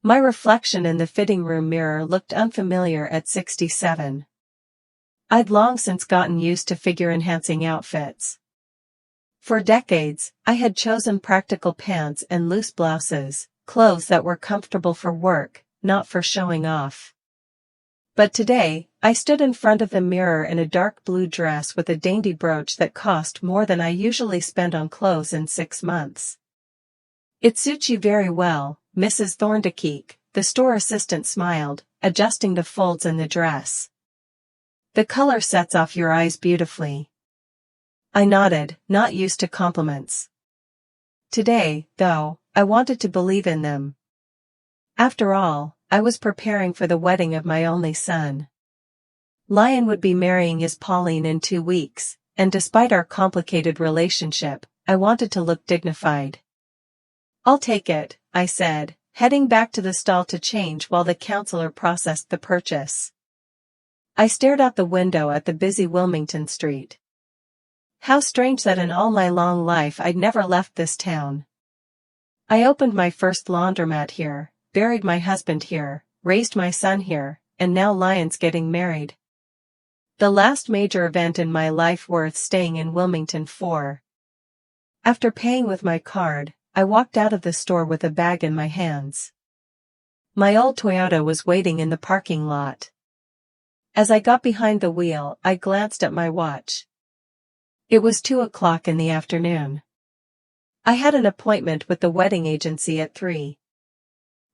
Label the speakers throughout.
Speaker 1: My reflection in the fitting room mirror looked unfamiliar at 67. I'd long since gotten used to figure-enhancing outfits. For decades, I had chosen practical pants and loose blouses, clothes that were comfortable for work, not for showing off. But today, I stood in front of the mirror in a dark blue dress with a dainty brooch that cost more than I usually spend on clothes in 6 months. "It suits you very well, Mrs. Thorndyke," the store assistant smiled, adjusting the folds in the dress. "The color sets off your eyes beautifully." I nodded, not used to compliments. Today, though, I wanted to believe in them. After all, I was preparing for the wedding of my only son. Lion would be marrying his Pauline in 2 weeks, and despite our complicated relationship, I wanted to look dignified. "I'll take it," I said, heading back to the stall to change while the counselor processed the purchase. I stared out the window at the busy Wilmington street. How strange that in all my long life I'd never left this town. I opened my first laundromat here, buried my husband here, raised my son here, and now Lion's getting married. The last major event in my life worth staying in Wilmington for. After paying with my card, I walked out of the store with a bag in my hands. My old Toyota was waiting in the parking lot. As I got behind the wheel, I glanced at my watch. It was 2 o'clock in the afternoon. I had an appointment with the wedding agency at 3.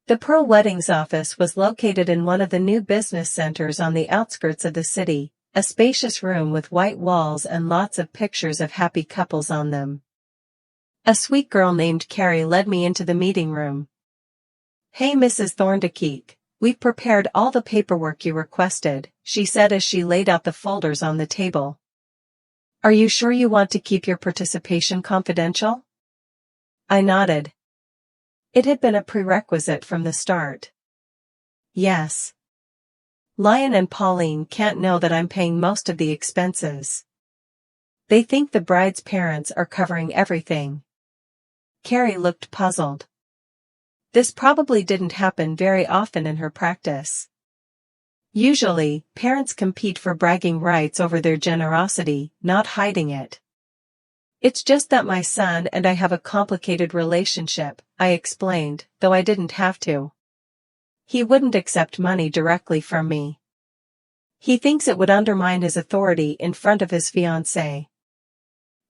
Speaker 1: The Pearl Weddings office was located in one of the new business centers on the outskirts of the city, a spacious room with white walls and lots of pictures of happy couples on them. A sweet girl named Carrie led me into the meeting room. "Hey Mrs. Thorndyke, we've prepared all the paperwork you requested," she said as she laid out the folders on the table. "Are you sure you want to keep your participation confidential?" I nodded. It had been a prerequisite from the start. "Yes. Lion and Pauline can't know that I'm paying most of the expenses. They think the bride's parents are covering everything." Carrie looked puzzled. This probably didn't happen very often in her practice. Usually, parents compete for bragging rights over their generosity, not hiding it. "It's just that my son and I have a complicated relationship," I explained, though I didn't have to. "He wouldn't accept money directly from me. He thinks it would undermine his authority in front of his fiancée."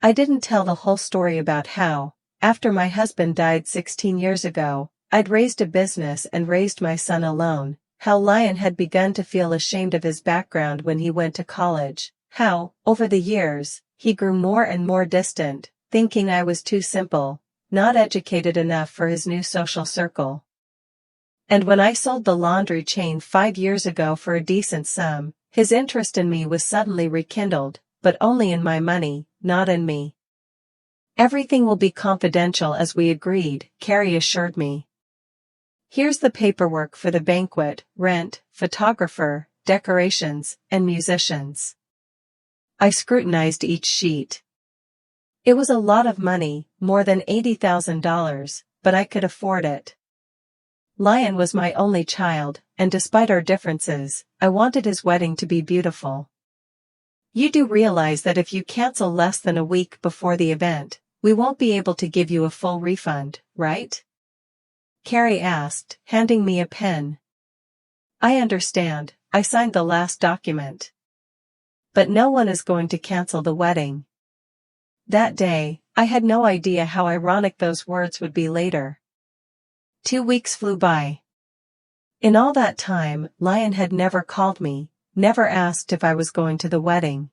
Speaker 1: I didn't tell the whole story about how, after my husband died 16 years ago, I'd raised a business and raised my son alone, how Lion had begun to feel ashamed of his background when he went to college, how, over the years, he grew more and more distant, thinking I was too simple, not educated enough for his new social circle. And when I sold the laundry chain 5 years ago for a decent sum, his interest in me was suddenly rekindled, but only in my money, not in me. "Everything will be confidential as we agreed," Carrie assured me. "Here's the paperwork for the banquet, rent, photographer, decorations, and musicians." I scrutinized each sheet. It was a lot of money, more than $80,000, but I could afford it. Lion was my only child, and despite our differences, I wanted his wedding to be beautiful. "You do realize that if you cancel less than a week before the event, we won't be able to give you a full refund, right?" Carrie asked, handing me a pen. "I understand," I signed the last document. "But no one is going to cancel the wedding." That day, I had no idea how ironic those words would be later. 2 weeks flew by. In all that time, Lion had never called me, never asked if I was going to the wedding.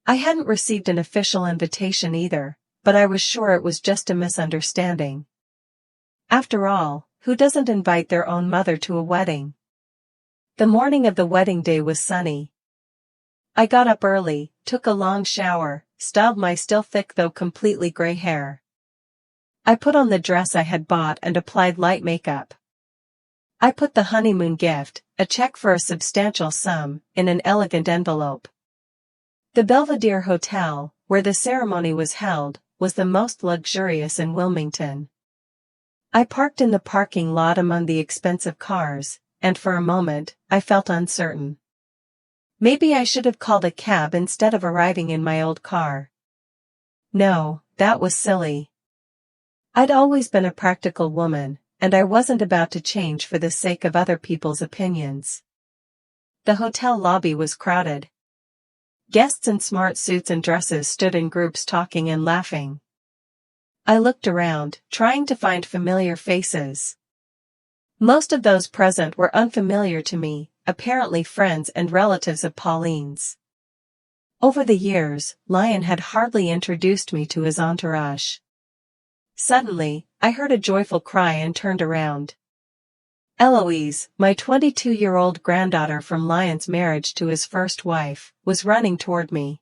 Speaker 1: I hadn't received an official invitation either, but I was sure it was just a misunderstanding. After all, who doesn't invite their own mother to a wedding? The morning of the wedding day was sunny. I got up early, took a long shower, styled my still thick though completely gray hair. I put on the dress I had bought and applied light makeup. I put the honeymoon gift, a check for a substantial sum, in an elegant envelope. The Belvedere Hotel, where the ceremony was held, was the most luxurious in Wilmington. I parked in the parking lot among the expensive cars, and for a moment, I felt uncertain. Maybe I should have called a cab instead of arriving in my old car. No, that was silly. I'd always been a practical woman, and I wasn't about to change for the sake of other people's opinions. The hotel lobby was crowded. Guests in smart suits and dresses stood in groups talking and laughing. I looked around, trying to find familiar faces. Most of those present were unfamiliar to me, apparently friends and relatives of Pauline's. Over the years, Lion had hardly introduced me to his entourage. Suddenly, I heard a joyful cry and turned around. Eloise, my 22-year-old granddaughter from Lion's marriage to his first wife, was running toward me.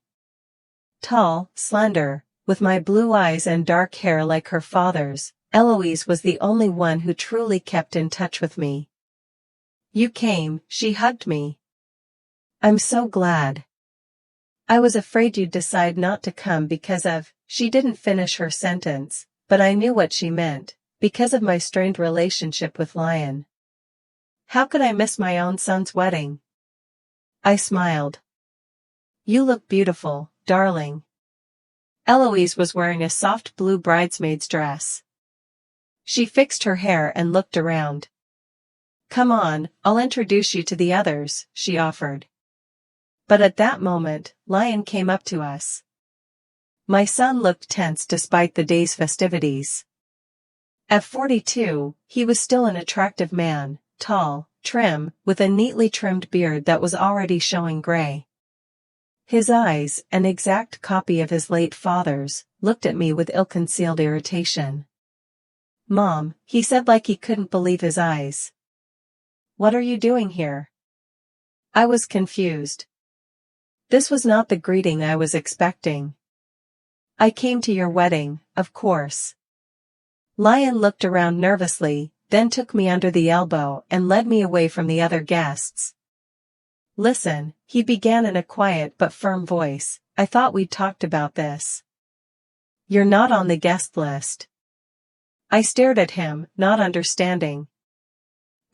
Speaker 1: Tall, slender, with my blue eyes and dark hair like her father's, Eloise was the only one who truly kept in touch with me. "You came," she hugged me. "I'm so glad. I was afraid you'd decide not to come because of," she didn't finish her sentence, but I knew what she meant, because of my strained relationship with Lion. How could I miss my own son's wedding? I smiled. "You look beautiful, darling." Eloise was wearing a soft blue bridesmaid's dress. She fixed her hair and looked around. "Come on, I'll introduce you to the others," she offered. But at that moment, Lion came up to us. My son looked tense despite the day's festivities. At 42, he was still an attractive man, tall, trim, with a neatly trimmed beard that was already showing gray. His eyes, an exact copy of his late father's, looked at me with ill-concealed irritation. "Mom," he said like he couldn't believe his eyes. "What are you doing here?" I was confused. This was not the greeting I was expecting. "I came to your wedding, of course." Lion looked around nervously, then took me under the elbow and led me away from the other guests. "Listen," he began in a quiet but firm voice, "I thought we'd talked about this. You're not on the guest list." I stared at him, not understanding.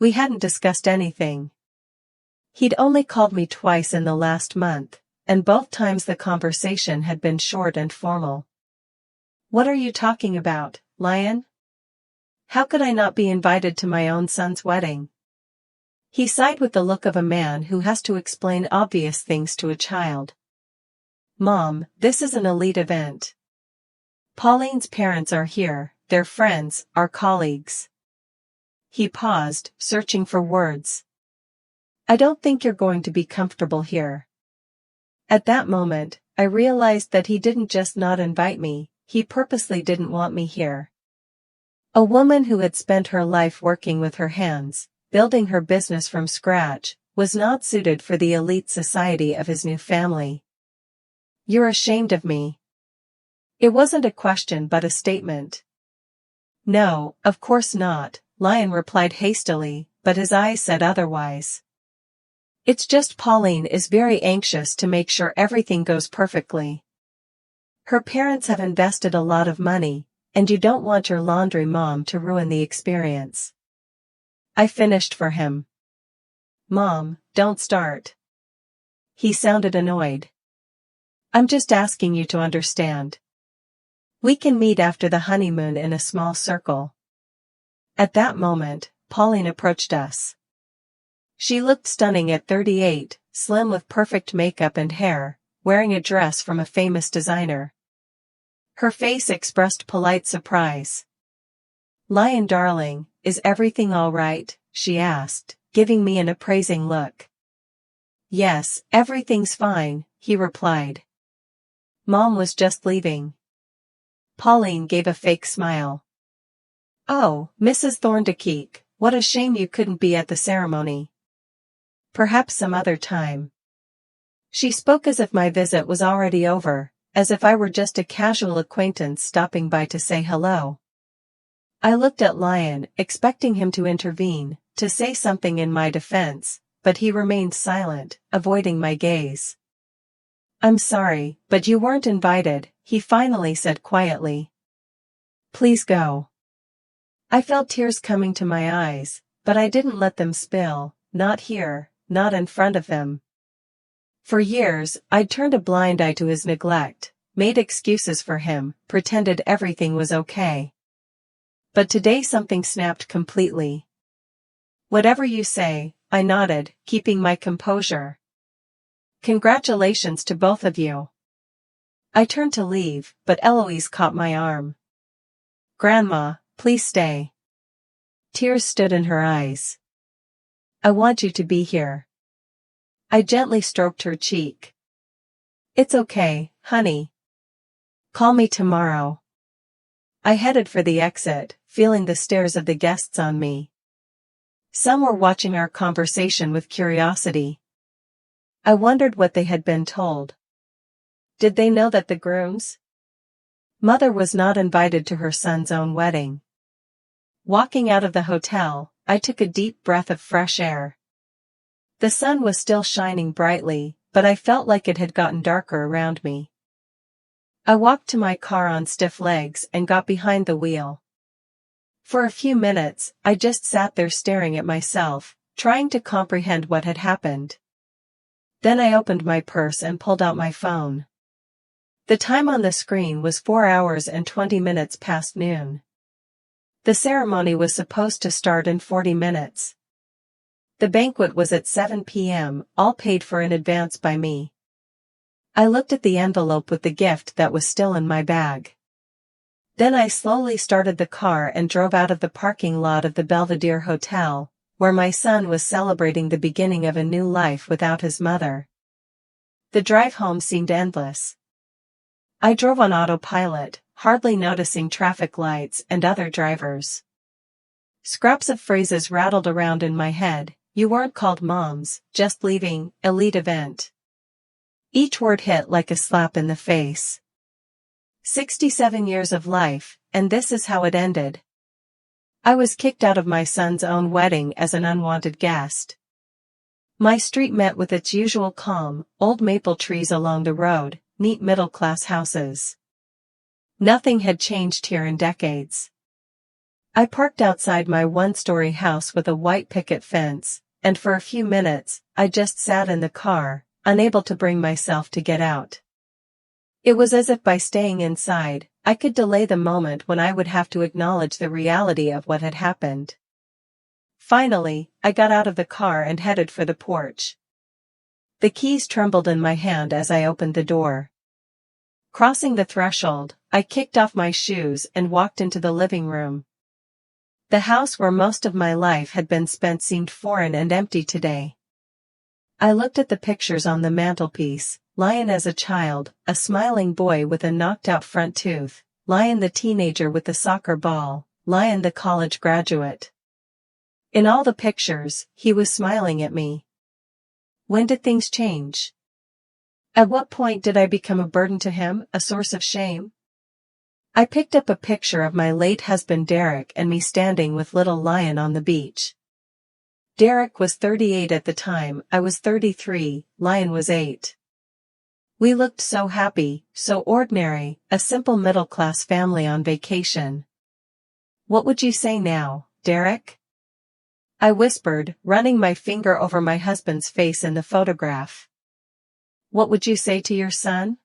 Speaker 1: We hadn't discussed anything. He'd only called me twice in the last month, and both times the conversation had been short and formal. "What are you talking about, Lion? How could I not be invited to my own son's wedding?" He sighed with the look of a man who has to explain obvious things to a child. "Mom, this is an elite event. Pauline's parents are here, their friends, our colleagues." He paused, searching for words. "I don't think you're going to be comfortable here." At that moment, I realized that he didn't just not invite me, he purposely didn't want me here. A woman who had spent her life working with her hands, building her business from scratch, was not suited for the elite society of his new family. "You're ashamed of me." It wasn't a question but a statement. "No, of course not," Lion replied hastily, but his eyes said otherwise. "It's just Pauline is very anxious to make sure everything goes perfectly. Her parents have invested a lot of money, and you don't want your laundry mom to ruin the experience." I finished for him. "Mom, don't start." He sounded annoyed. "I'm just asking you to understand. We can meet after the honeymoon in a small circle." At that moment, Pauline approached us. She looked stunning at 38, slim with perfect makeup and hair, wearing a dress from a famous designer. Her face expressed polite surprise. "Lion darling, is everything all right?" she asked, giving me an appraising look. "Yes, everything's fine," he replied. "Mom was just leaving." Pauline gave a fake smile. "Oh, Mrs. Thorndyke, what a shame you couldn't be at the ceremony. Perhaps some other time." She spoke as if my visit was already over, as if I were just a casual acquaintance stopping by to say hello. I looked at Lion, expecting him to intervene, to say something in my defense, but he remained silent, avoiding my gaze. "I'm sorry, but you weren't invited," he finally said quietly. "Please go." I felt tears coming to my eyes, but I didn't let them spill, not here, not in front of them. For years, I'd turned a blind eye to his neglect, made excuses for him, pretended everything was okay. But today something snapped completely. "Whatever you say," I nodded, keeping my composure. "Congratulations to both of you." I turned to leave, but Eloise caught my arm. "Grandma, please stay." Tears stood in her eyes. "I want you to be here." I gently stroked her cheek. "It's okay, honey. Call me tomorrow." I headed for the exit, feeling the stares of the guests on me. Some were watching our conversation with curiosity. I wondered what they had been told. Did they know that the groom's mother was not invited to her son's own wedding? Walking out of the hotel, I took a deep breath of fresh air. The sun was still shining brightly, but I felt like it had gotten darker around me. I walked to my car on stiff legs and got behind the wheel. For a few minutes, I just sat there staring at myself, trying to comprehend what had happened. Then I opened my purse and pulled out my phone. The time on the screen was 4 hours and 20 minutes past noon. The ceremony was supposed to start in 40 minutes. The banquet was at 7 p.m., all paid for in advance by me. I looked at the envelope with the gift that was still in my bag. Then I slowly started the car and drove out of the parking lot of the Belvedere Hotel, where my son was celebrating the beginning of a new life without his mother. The drive home seemed endless. I drove on autopilot, hardly noticing traffic lights and other drivers. Scraps of phrases rattled around in my head. "You weren't called moms, just leaving, elite event." Each word hit like a slap in the face. 67 years of life, and this is how it ended. I was kicked out of my son's own wedding as an unwanted guest. My street met with its usual calm, old maple trees along the road, neat middle-class houses. Nothing had changed here in decades. I parked outside my one-story house with a white picket fence, and for a few minutes, I just sat in the car, unable to bring myself to get out. It was as if by staying inside, I could delay the moment when I would have to acknowledge the reality of what had happened. Finally, I got out of the car and headed for the porch. The keys trembled in my hand as I opened the door. Crossing the threshold, I kicked off my shoes and walked into the living room. The house where most of my life had been spent seemed foreign and empty today. I looked at the pictures on the mantelpiece: Lion as a child, a smiling boy with a knocked-out front tooth, Lion the teenager with the soccer ball, Lion the college graduate. In all the pictures, he was smiling at me. When did things change? At what point did I become a burden to him, a source of shame? I picked up a picture of my late husband Derek and me standing with little Lion on the beach. Derek was 38 at the time, I was 33, Lion was 8. We looked so happy, so ordinary, a simple middle-class family on vacation. "What would you say now, Derek?" I whispered, running my finger over my husband's face in the photograph. "What would you say to your son?"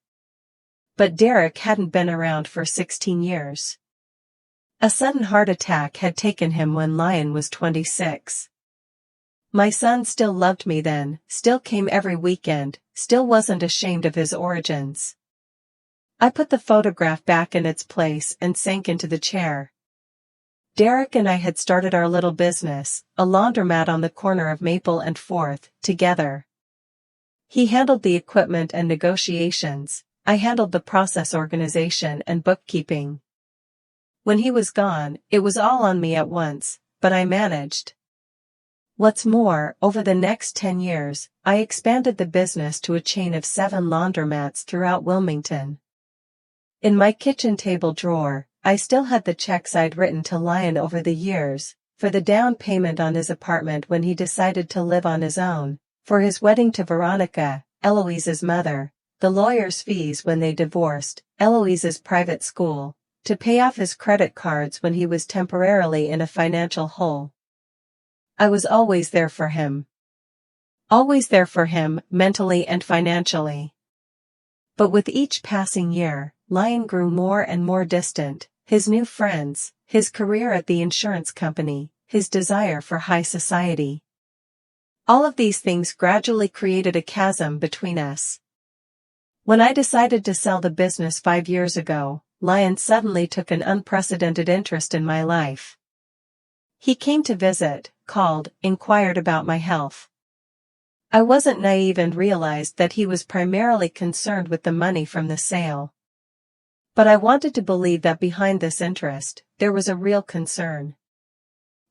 Speaker 1: But Derek hadn't been around for 16 years. A sudden heart attack had taken him when Lion was 26. My son still loved me then, still came every weekend, still wasn't ashamed of his origins. I put the photograph back in its place and sank into the chair. Derek and I had started our little business, a laundromat on the corner of Maple and 4th, together. He handled the equipment and negotiations, I handled the process organization and bookkeeping. When he was gone, it was all on me at once, but I managed. What's more, over the next 10 years, I expanded the business to a chain of 7 laundromats throughout Wilmington. In my kitchen table drawer, I still had the checks I'd written to Lion over the years, for the down payment on his apartment when he decided to live on his own, for his wedding to Veronica, Eloise's mother, the lawyer's fees when they divorced, Eloise's private school, to pay off his credit cards when he was temporarily in a financial hole. I was always there for him. Always there for him, mentally and financially. But with each passing year, Lion grew more and more distant, his new friends, his career at the insurance company, his desire for high society. All of these things gradually created a chasm between us. When I decided to sell the business 5 years ago, Lion suddenly took an unprecedented interest in my life. He came to visit, called, inquired about my health. I wasn't naive and realized that he was primarily concerned with the money from the sale. But I wanted to believe that behind this interest, there was a real concern.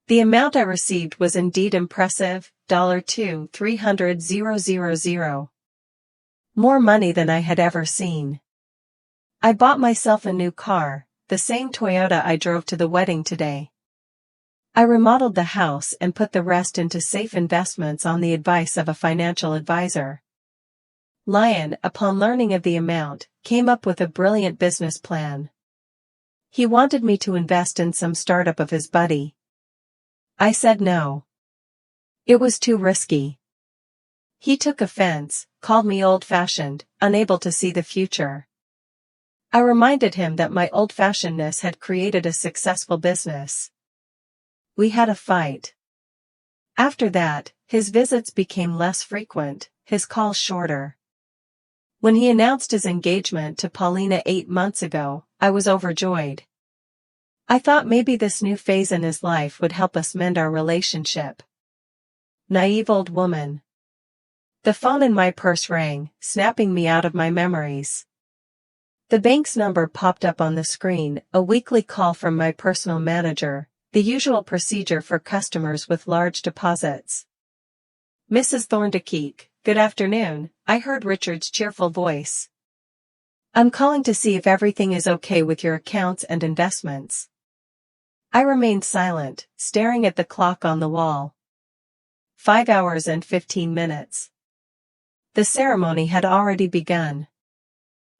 Speaker 1: The amount I received was indeed impressive, $2,300,000. More money than I had ever seen. I bought myself a new car, the same Toyota I drove to the wedding today. I remodeled the house and put the rest into safe investments on the advice of a financial advisor. Lion, upon learning of the amount, came up with a brilliant business plan. He wanted me to invest in some startup of his buddy. I said no. It was too risky. He took offense, called me old-fashioned, unable to see the future. I reminded him that my old-fashionedness had created a successful business. We had a fight. After that, his visits became less frequent, his calls shorter. When he announced his engagement to Paulina 8 months ago, I was overjoyed. I thought maybe this new phase in his life would help us mend our relationship. Naive old woman. The phone in my purse rang, snapping me out of my memories. The bank's number popped up on the screen, a weekly call from my personal manager, the usual procedure for customers with large deposits. Mrs. Thorndyke, good afternoon, I heard Richard's cheerful voice. I'm calling to see if everything is okay with your accounts and investments. I remained silent, staring at the clock on the wall. 5 hours and 15 minutes. The ceremony had already begun.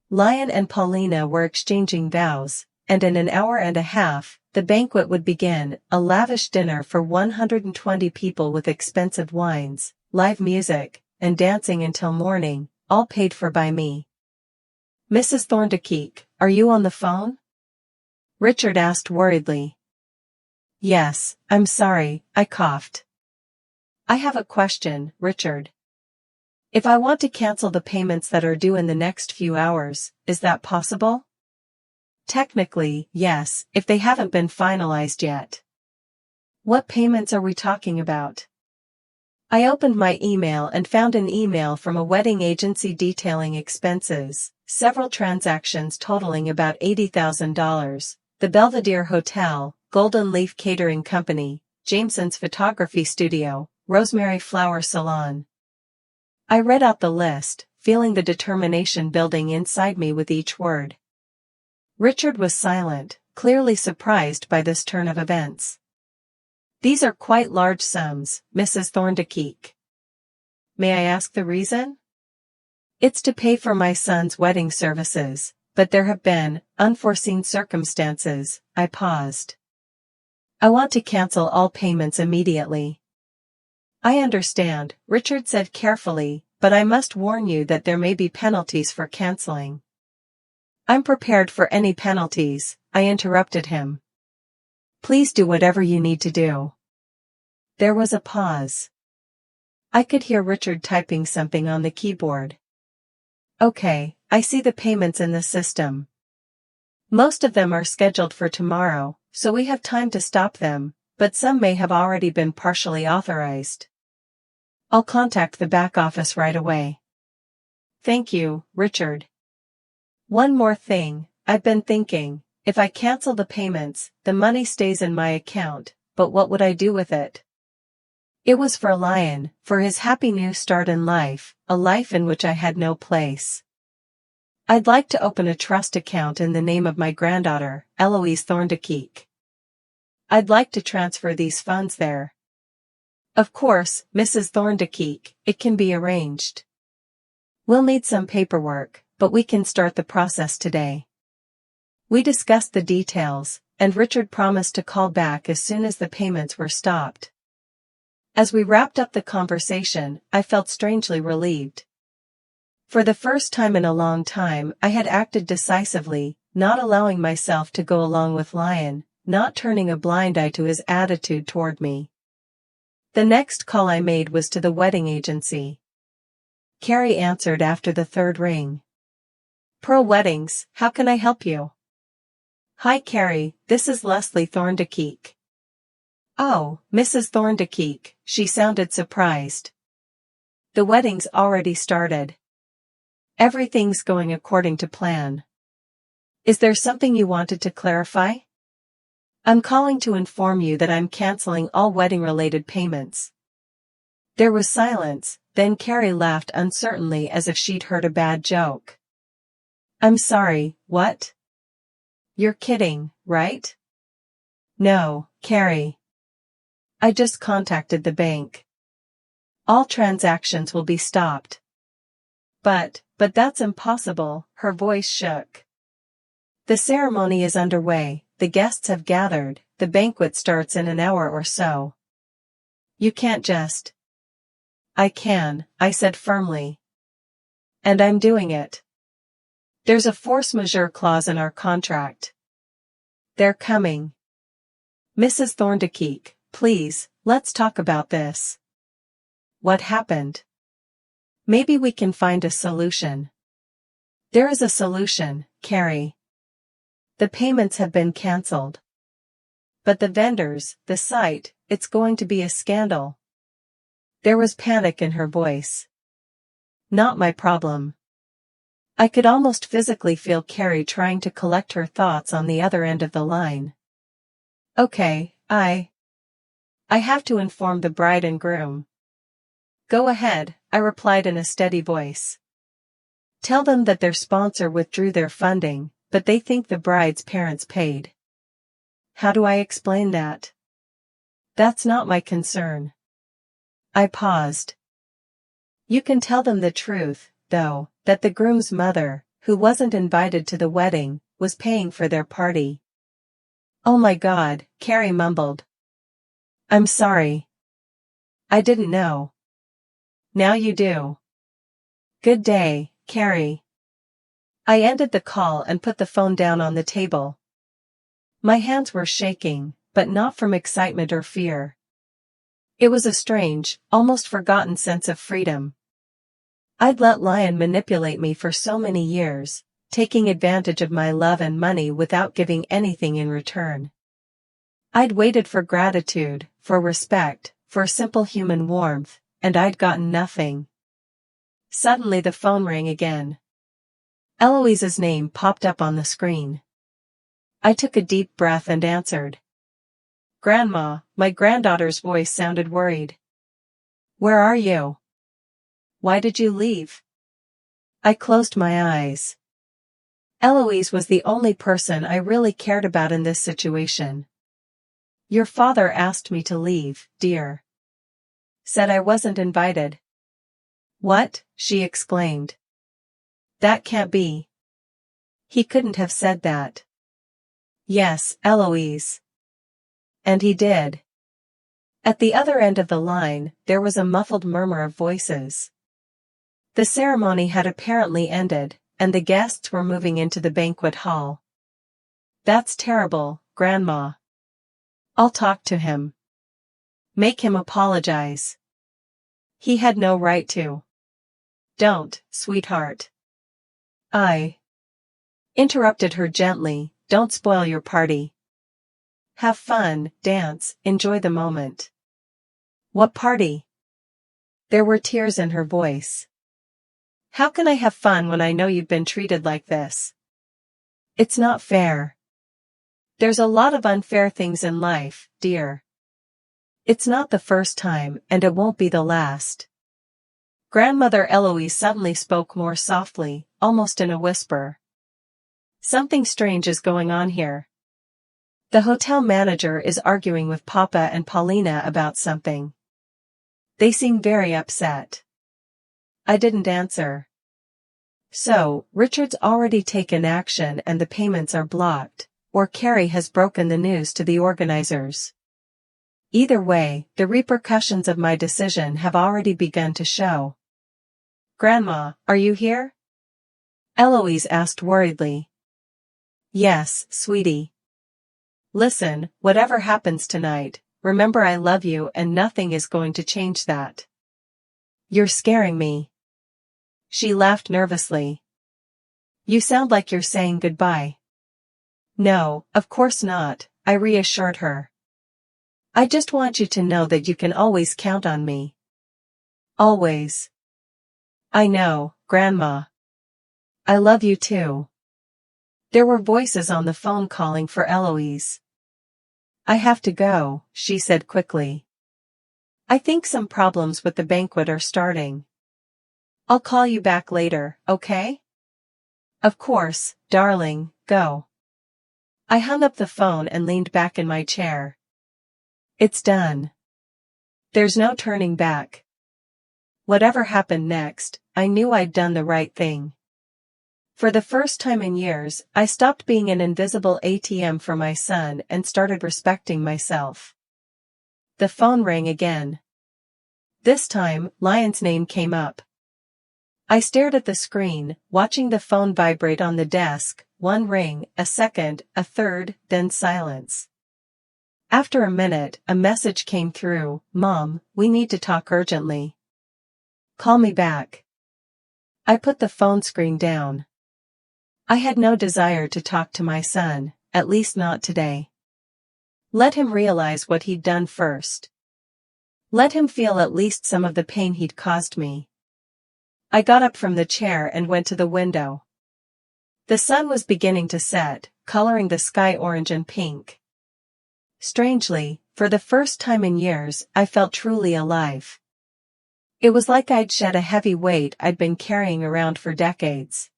Speaker 1: Lion and Paulina were exchanging vows, and in an hour and a half, the banquet would begin, a lavish dinner for 120 people with expensive wines, live music, and dancing until morning, all paid for by me. Mrs. Thorndyke, are you on the phone? Richard asked worriedly. Yes, I'm sorry, I coughed. I have a question, Richard. If I want to cancel the payments that are due in the next few hours, is that possible? Technically, yes, if they haven't been finalized yet. What payments are we talking about? I opened my email and found an email from a wedding agency detailing expenses, several transactions totaling about $80,000, the Belvedere Hotel, Golden Leaf Catering Company, Jameson's Photography Studio, Rosemary Flower Salon. I read out the list, feeling the determination building inside me with each word. Richard was silent, clearly surprised by this turn of events. These are quite large sums, Mrs. Thorndyke. May I ask the reason? It's to pay for my son's wedding services, but there have been unforeseen circumstances. I paused. I want to cancel all payments immediately. I understand, Richard said carefully, but I must warn you that there may be penalties for canceling. I'm prepared for any penalties, I interrupted him. Please do whatever you need to do. There was a pause. I could hear Richard typing something on the keyboard. Okay, I see the payments in the system. Most of them are scheduled for tomorrow, so we have time to stop them, but some may have already been partially authorized. I'll contact the back office right away. Thank you, Richard. One more thing, I've been thinking, if I cancel the payments, the money stays in my account, but what would I do with it? It was for Lion, for his happy new start in life, a life in which I had no place. I'd like to open a trust account in the name of my granddaughter, Eloise Thorndyke. I'd like to transfer these funds there. Of course, Mrs. Thorndyke, it can be arranged. We'll need some paperwork, but we can start the process today. We discussed the details, and Richard promised to call back as soon as the payments were stopped. As we wrapped up the conversation, I felt strangely relieved. For the first time in a long time, I had acted decisively, not allowing myself to go along with Lion, not turning a blind eye to his attitude toward me. The next call I made was to the wedding agency. Carrie answered after the third ring. Pearl Weddings, how can I help you? Hi Carrie, this is Leslie Thorndyke. Oh, Mrs. Thorndyke, she sounded surprised. The wedding's already started. Everything's going according to plan. Is there something you wanted to clarify? I'm calling to inform you that I'm canceling all wedding-related payments. There was silence, then Carrie laughed uncertainly as if she'd heard a bad joke. I'm sorry, what? You're kidding, right? No, Carrie. I just contacted the bank. All transactions will be stopped. But that's impossible, her voice shook. The ceremony is underway, the guests have gathered, the banquet starts in an hour or so. You can't just. I can, I said firmly. And I'm doing it. There's a force majeure clause in our contract. They're coming. Mrs. Thorndyke, please, let's talk about this. What happened? Maybe we can find a solution. There is a solution, Carrie. The payments have been cancelled. But the vendors, the site, it's going to be a scandal. There was panic in her voice. Not my problem. I could almost physically feel Carrie trying to collect her thoughts on the other end of the line. Okay, I have to inform the bride and groom. Go ahead, I replied in a steady voice. Tell them that their sponsor withdrew their funding, but they think the bride's parents paid. How do I explain that? That's not my concern. I paused. You can tell them the truth, though, that the groom's mother, who wasn't invited to the wedding, was paying for their party. Oh my God, Carrie mumbled. I'm sorry. I didn't know. Now you do. Good day, Carrie. I ended the call and put the phone down on the table. My hands were shaking, but not from excitement or fear. It was a strange, almost forgotten sense of freedom. I'd let Lion manipulate me for so many years, taking advantage of my love and money without giving anything in return. I'd waited for gratitude, for respect, for simple human warmth, and I'd gotten nothing. Suddenly the phone rang again. Eloise's name popped up on the screen. I took a deep breath and answered. Grandma, my granddaughter's voice sounded worried. Where are you? Why did you leave? I closed my eyes. Eloise was the only person I really cared about in this situation. Your father asked me to leave, dear. Said I wasn't invited. What? She exclaimed. That can't be. He couldn't have said that. Yes, Eloise. And he did. At the other end of the line, there was a muffled murmur of voices. The ceremony had apparently ended, and the guests were moving into the banquet hall. That's terrible, Grandma. I'll talk to him. Make him apologize. He had no right to. Don't, sweetheart. I interrupted her gently, don't spoil your party. Have fun, dance, enjoy the moment. What party? There were tears in her voice. How can I have fun when I know you've been treated like this? It's not fair. There's a lot of unfair things in life, dear. It's not the first time, and it won't be the last. Grandmother Eloise suddenly spoke more softly, almost in a whisper. Something strange is going on here. The hotel manager is arguing with Papa and Paulina about something. They seem very upset. I didn't answer. So, Richard's already taken action and the payments are blocked, or Carrie has broken the news to the organizers. Either way, the repercussions of my decision have already begun to show. "Grandma, are you here?" Eloise asked worriedly. "Yes, sweetie. Listen, whatever happens tonight, remember I love you and nothing is going to change that." "You're scaring me." She laughed nervously. "You sound like you're saying goodbye." "No, of course not," I reassured her. "I just want you to know that you can always count on me." "Always." "I know, Grandma. I love you too." There were voices on the phone calling for Eloise. "I have to go," she said quickly. "I think some problems with the banquet are starting. I'll call you back later, okay?" "Of course, darling, go." I hung up the phone and leaned back in my chair. It's done. There's no turning back. Whatever happened next, I knew I'd done the right thing. For the first time in years, I stopped being an invisible ATM for my son and started respecting myself. The phone rang again. This time, Lion's name came up. I stared at the screen, watching the phone vibrate on the desk, one ring, a second, a third, then silence. After a minute, a message came through, "Mom, we need to talk urgently. Call me back." I put the phone screen down. I had no desire to talk to my son, at least not today. Let him realize what he'd done first. Let him feel at least some of the pain he'd caused me. I got up from the chair and went to the window. The sun was beginning to set, coloring the sky orange and pink. Strangely, for the first time in years, I felt truly alive. It was like I'd shed a heavy weight I'd been carrying around for decades.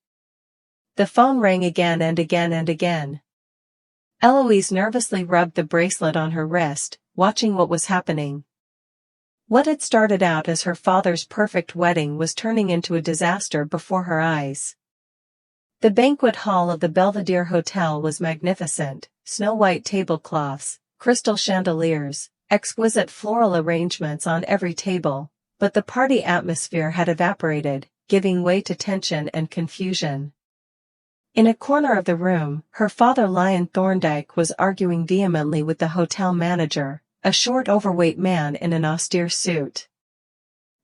Speaker 1: The phone rang again and again and again. Eloise nervously rubbed the bracelet on her wrist, watching what was happening. What had started out as her father's perfect wedding was turning into a disaster before her eyes. The banquet hall of the Belvedere Hotel was magnificent, snow-white tablecloths, crystal chandeliers, exquisite floral arrangements on every table, but the party atmosphere had evaporated, giving way to tension and confusion. In a corner of the room, her father Lion Thorndyke was arguing vehemently with the hotel manager, a short overweight man in an austere suit.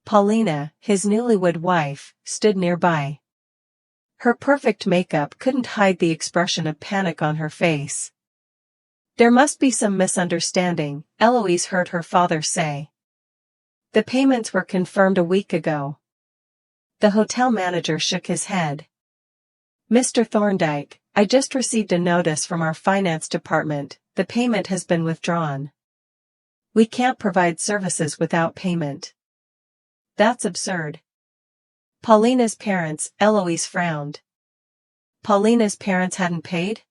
Speaker 1: Paulina, his newlywed wife, stood nearby. Her perfect makeup couldn't hide the expression of panic on her face. "There must be some misunderstanding," Eloise heard her father say. "The payments were confirmed a week ago." The hotel manager shook his head. "Mr. Thorndyke, I just received a notice from our finance department. The payment has been withdrawn. We can't provide services without payment." "That's absurd." Paulina's parents, Eloise frowned. Paulina's parents hadn't paid?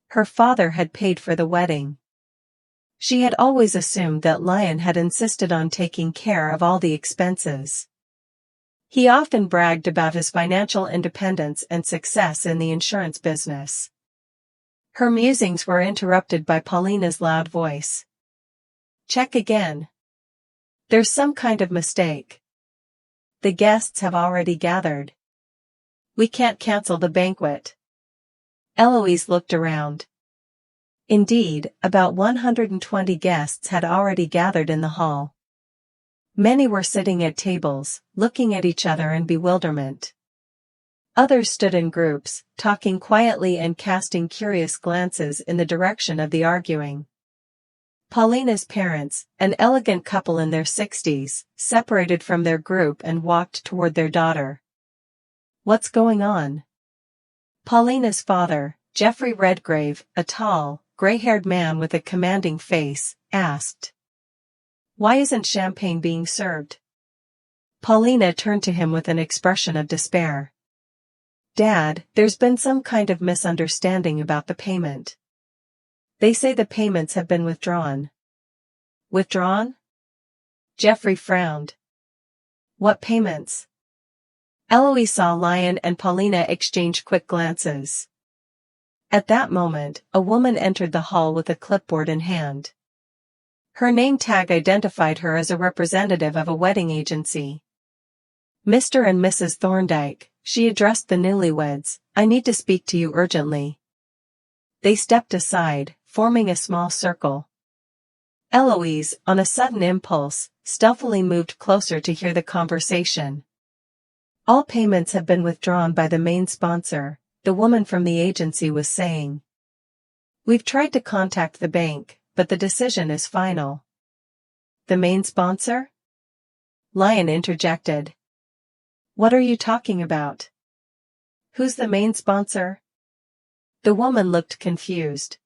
Speaker 1: Her father had paid for the wedding. She had always assumed that Lion had insisted on taking care of all the expenses. He often bragged about his financial independence and success in the insurance business. Her musings were interrupted by Paulina's loud voice. "Check again. There's some kind of mistake. The guests have already gathered. We can't cancel the banquet." Eloise looked around. Indeed, about 120 guests had already gathered in the hall. Many were sitting at tables, looking at each other in bewilderment. Others stood in groups, talking quietly and casting curious glances in the direction of the arguing. Paulina's parents, an elegant couple in their 60s, separated from their group and walked toward their daughter. "What's going on?" Paulina's father, Geoffrey Redgrave, a tall, gray-haired man with a commanding face, asked. "Why isn't champagne being served?" Paulina turned to him with an expression of despair. "Dad, there's been some kind of misunderstanding about the payment. They say the payments have been withdrawn." "Withdrawn?" Geoffrey frowned. "What payments?" Eloise saw Lion and Paulina exchange quick glances. At that moment, a woman entered the hall with a clipboard in hand. Her name tag identified her as a representative of a wedding agency. "Mr. and Mrs. Thorndyke," she addressed the newlyweds, "I need to speak to you urgently." They stepped aside, forming a small circle. Eloise, on a sudden impulse, stealthily moved closer to hear the conversation. "All payments have been withdrawn by the main sponsor," the woman from the agency was saying. "We've tried to contact the bank, but the decision is final." "The main sponsor?" Lion interjected. "What are you talking about? Who's the main sponsor?" The woman looked confused.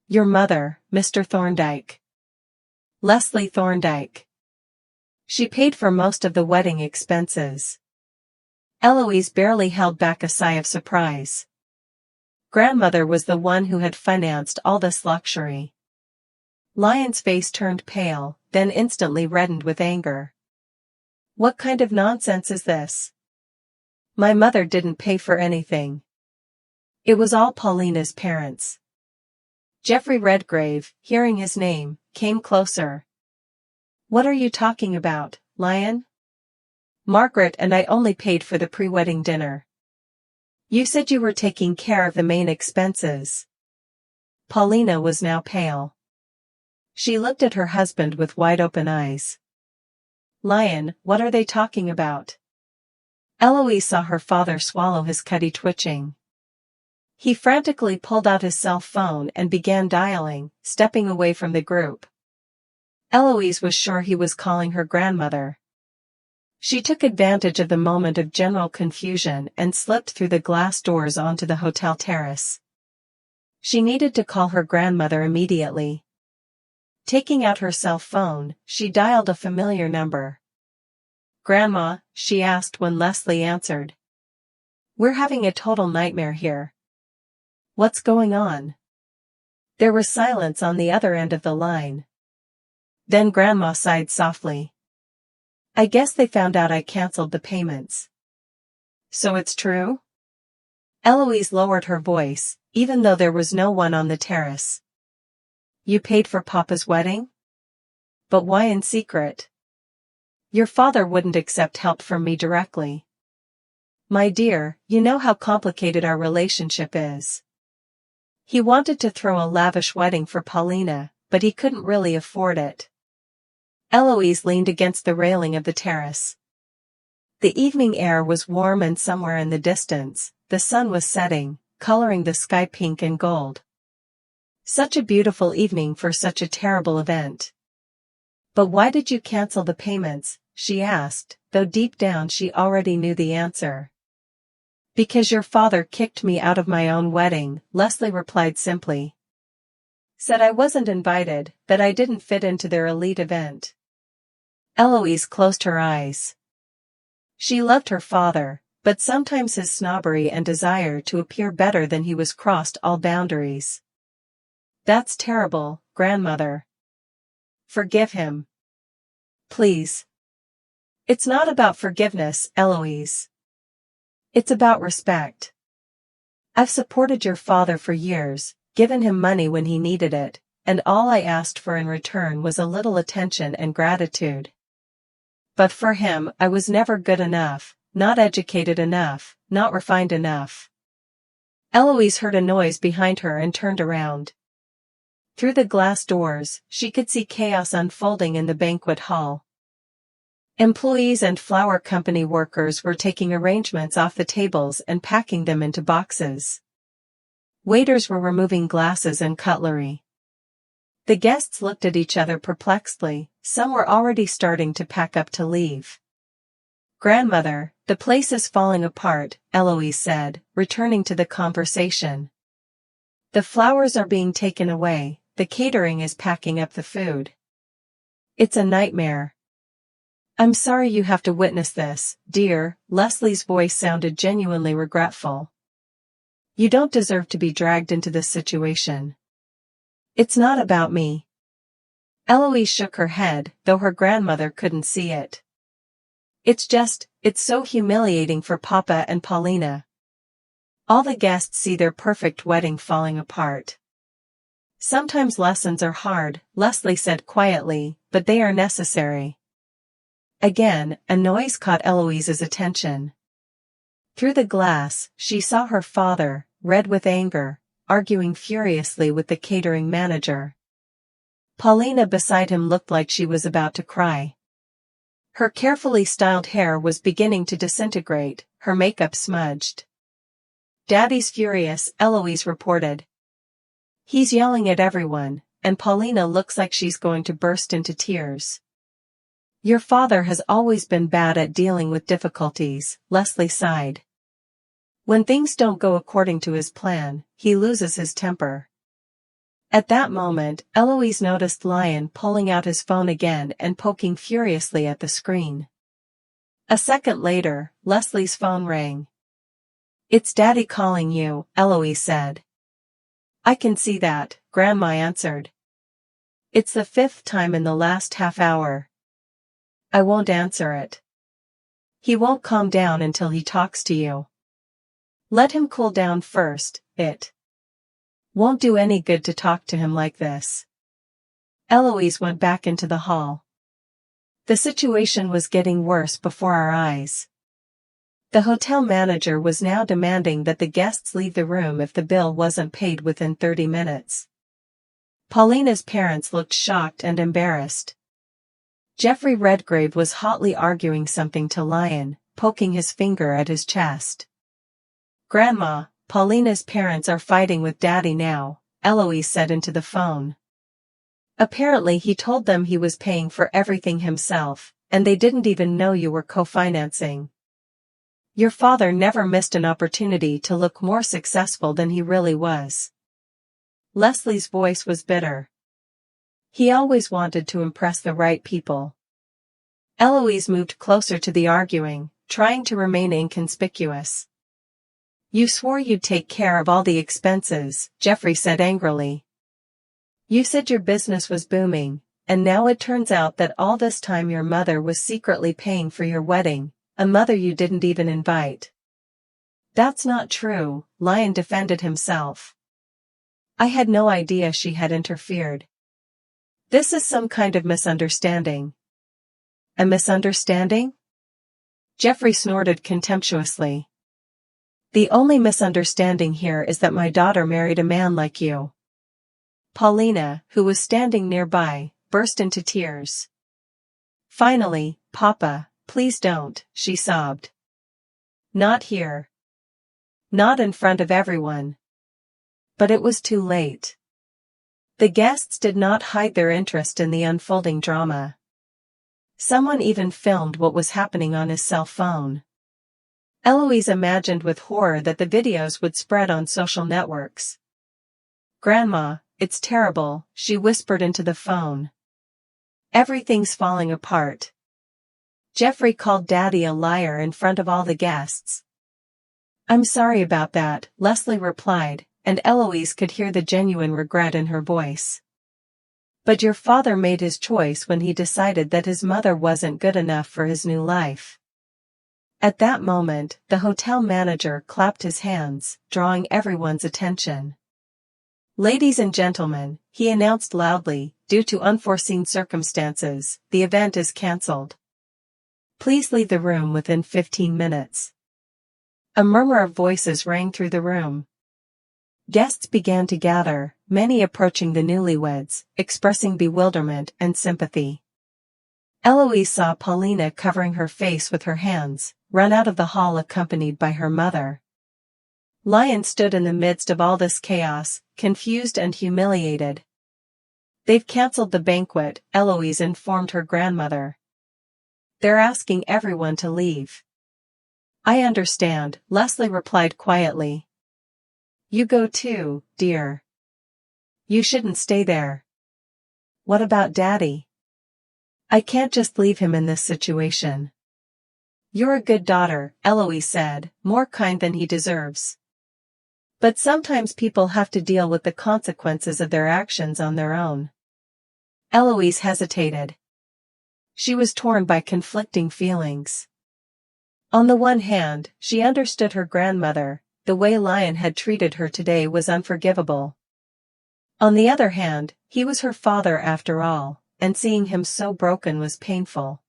Speaker 1: "Your mother, Mr. Thorndyke. Leslie Thorndyke. She paid for most of the wedding expenses." Eloise barely held back a sigh of surprise. Grandmother was the one who had financed all this luxury. Lion's face turned pale, then instantly reddened with anger. "What kind of nonsense is this? My mother didn't pay for anything. It was all Paulina's parents." Geoffrey Redgrave, hearing his name, came closer. "What are you talking about, Lion? Margaret and I only paid for the pre-wedding dinner. You said you were taking care of the main expenses." Paulina was now pale. She looked at her husband with wide-open eyes. "Lion, what are they talking about?" Eloise saw her father swallow his cutty twitching. He frantically pulled out his cell phone and began dialing, stepping away from the group. Eloise was sure he was calling her grandmother. She took advantage of the moment of general confusion and slipped through the glass doors onto the hotel terrace. She needed to call her grandmother immediately. Taking out her cell phone, she dialed a familiar number. "Grandma," she asked when Leslie answered. "We're having a total nightmare here." "What's going on?" There was silence on the other end of the line. Then Grandma sighed softly. "I guess they found out I canceled the payments." "So it's true?" Eloise lowered her voice, even though there was no one on the terrace. "You paid for Papa's wedding? But why in secret? Your father wouldn't accept help from me directly." "My dear, you know how complicated our relationship is. He wanted to throw a lavish wedding for Paulina, but he couldn't really afford it." Eloise leaned against the railing of the terrace. The evening air was warm and somewhere in the distance, the sun was setting, coloring the sky pink and gold. Such a beautiful evening for such a terrible event. "But why did you cancel the payments?" she asked, though deep down she already knew the answer. "Because your father kicked me out of my own wedding," Leslie replied simply. "Said I wasn't invited, that I didn't fit into their elite event." Eloise closed her eyes. She loved her father, but sometimes his snobbery and desire to appear better than he was crossed all boundaries. "That's terrible, grandmother. Forgive him. Please." "It's not about forgiveness, Eloise. It's about respect. I've supported your father for years, given him money when he needed it, and all I asked for in return was a little attention and gratitude. But for him, I was never good enough, not educated enough, not refined enough." Eloise heard a noise behind her and turned around. Through the glass doors, she could see chaos unfolding in the banquet hall. Employees and flower company workers were taking arrangements off the tables and packing them into boxes. Waiters were removing glasses and cutlery. The guests looked at each other perplexedly, some were already starting to pack up to leave. "Grandmother, the place is falling apart," Eloise said, returning to the conversation. "The flowers are being taken away, the catering is packing up the food. It's a nightmare. I'm sorry you have to witness this, dear." Leslie's voice sounded genuinely regretful. "You don't deserve to be dragged into this situation. It's not about me." Eloise shook her head, though her grandmother couldn't see it. "It's just, It's so humiliating for Papa and Paulina. All the guests see their perfect wedding falling apart. Sometimes lessons are hard, Leslie said quietly, but they are necessary. Again, a noise caught Eloise's attention. Through the glass, she saw her father, red with anger, arguing furiously with the catering manager. Paulina beside him looked like she was about to cry. Her carefully styled hair was beginning to disintegrate, her makeup smudged. "Daddy's furious," Eloise reported. "He's yelling at everyone, and Paulina looks like she's going to burst into tears." "Your father has always been bad at dealing with difficulties," Leslie sighed. "When things don't go according to his plan, he loses his temper." At that moment, Eloise noticed Lion pulling out his phone again and poking furiously at the screen. A second later, Leslie's phone rang. "It's Daddy calling you," Eloise said. "I can see that," Grandma answered. "It's the 5th time in the last half hour. I won't answer it. He won't calm down until he talks to you. Let him cool down first, it won't do any good to talk to him like this." Eloise went back into the hall. The situation was getting worse before our eyes. The hotel manager was now demanding that the guests leave the room if the bill wasn't paid within 30 minutes. Paulina's parents looked shocked and embarrassed. Jeffrey Redgrave was hotly arguing something to Lion, poking his finger at his chest. "Grandma, Paulina's parents are fighting with Daddy now," Eloise said into the phone. "Apparently he told them he was paying for everything himself, and they didn't even know you were co-financing. Your father never missed an opportunity to look more successful than he really was." Leslie's voice was bitter. "He always wanted to impress the right people." Eloise moved closer to the arguing, trying to remain inconspicuous. "You swore you'd take care of all the expenses," Jeffrey said angrily. "You said your business was booming, and now it turns out that all this time your mother was secretly paying for your wedding, a mother you didn't even invite." "That's not true," Lion defended himself. "I had no idea she had interfered. This is some kind of misunderstanding." "A misunderstanding?" Jeffrey snorted contemptuously. "The only misunderstanding here is that my daughter married a man like you." Paulina, who was standing nearby, burst into tears. "Finally, Papa, please don't," she sobbed. "Not here. Not in front of everyone." But it was too late. The guests did not hide their interest in the unfolding drama. Someone even filmed what was happening on his cell phone. Eloise imagined with horror that the videos would spread on social networks. "Grandma, it's terrible," she whispered into the phone. "Everything's falling apart. Jeffrey called Daddy a liar in front of all the guests." "I'm sorry about that," Leslie replied, and Eloise could hear the genuine regret in her voice. "But your father made his choice when he decided that his mother wasn't good enough for his new life." At that moment, the hotel manager clapped his hands, drawing everyone's attention. "Ladies and gentlemen," he announced loudly, "due to unforeseen circumstances, the event is cancelled. Please leave the room within 15 minutes. A murmur of voices rang through the room. Guests began to gather, many approaching the newlyweds, expressing bewilderment and sympathy. Eloise saw Paulina covering her face with her hands, run out of the hall accompanied by her mother. Lion stood in the midst of all this chaos, confused and humiliated. "They've cancelled the banquet," Eloise informed her grandmother. "They're asking everyone to leave." "I understand," Leslie replied quietly. "You go too, dear. You shouldn't stay there." "What about Daddy? I can't just leave him in this situation." "You're a good daughter," Eloise said, "more kind than he deserves. But sometimes people have to deal with the consequences of their actions on their own." Eloise hesitated. She was torn by conflicting feelings. On the one hand, she understood her grandmother. The way Lion had treated her today was unforgivable. On the other hand, he was her father after all, and seeing him so broken was painful.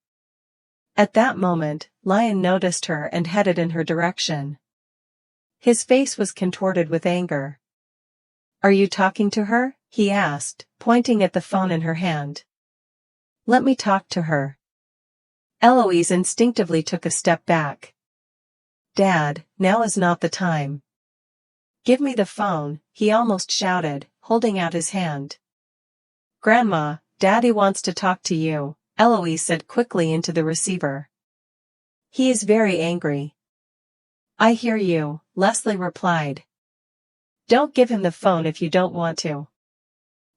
Speaker 1: At that moment, Lion noticed her and headed in her direction. His face was contorted with anger. "Are you talking to her?" he asked, pointing at the phone in her hand. "Let me talk to her." Eloise instinctively took a step back. "Dad, now is not the time." "Give me the phone," he almost shouted, holding out his hand. "Grandma, Daddy wants to talk to you," Eloise said quickly into the receiver. "He is very angry." "I hear you," Leslie replied. "Don't give him the phone if you don't want to.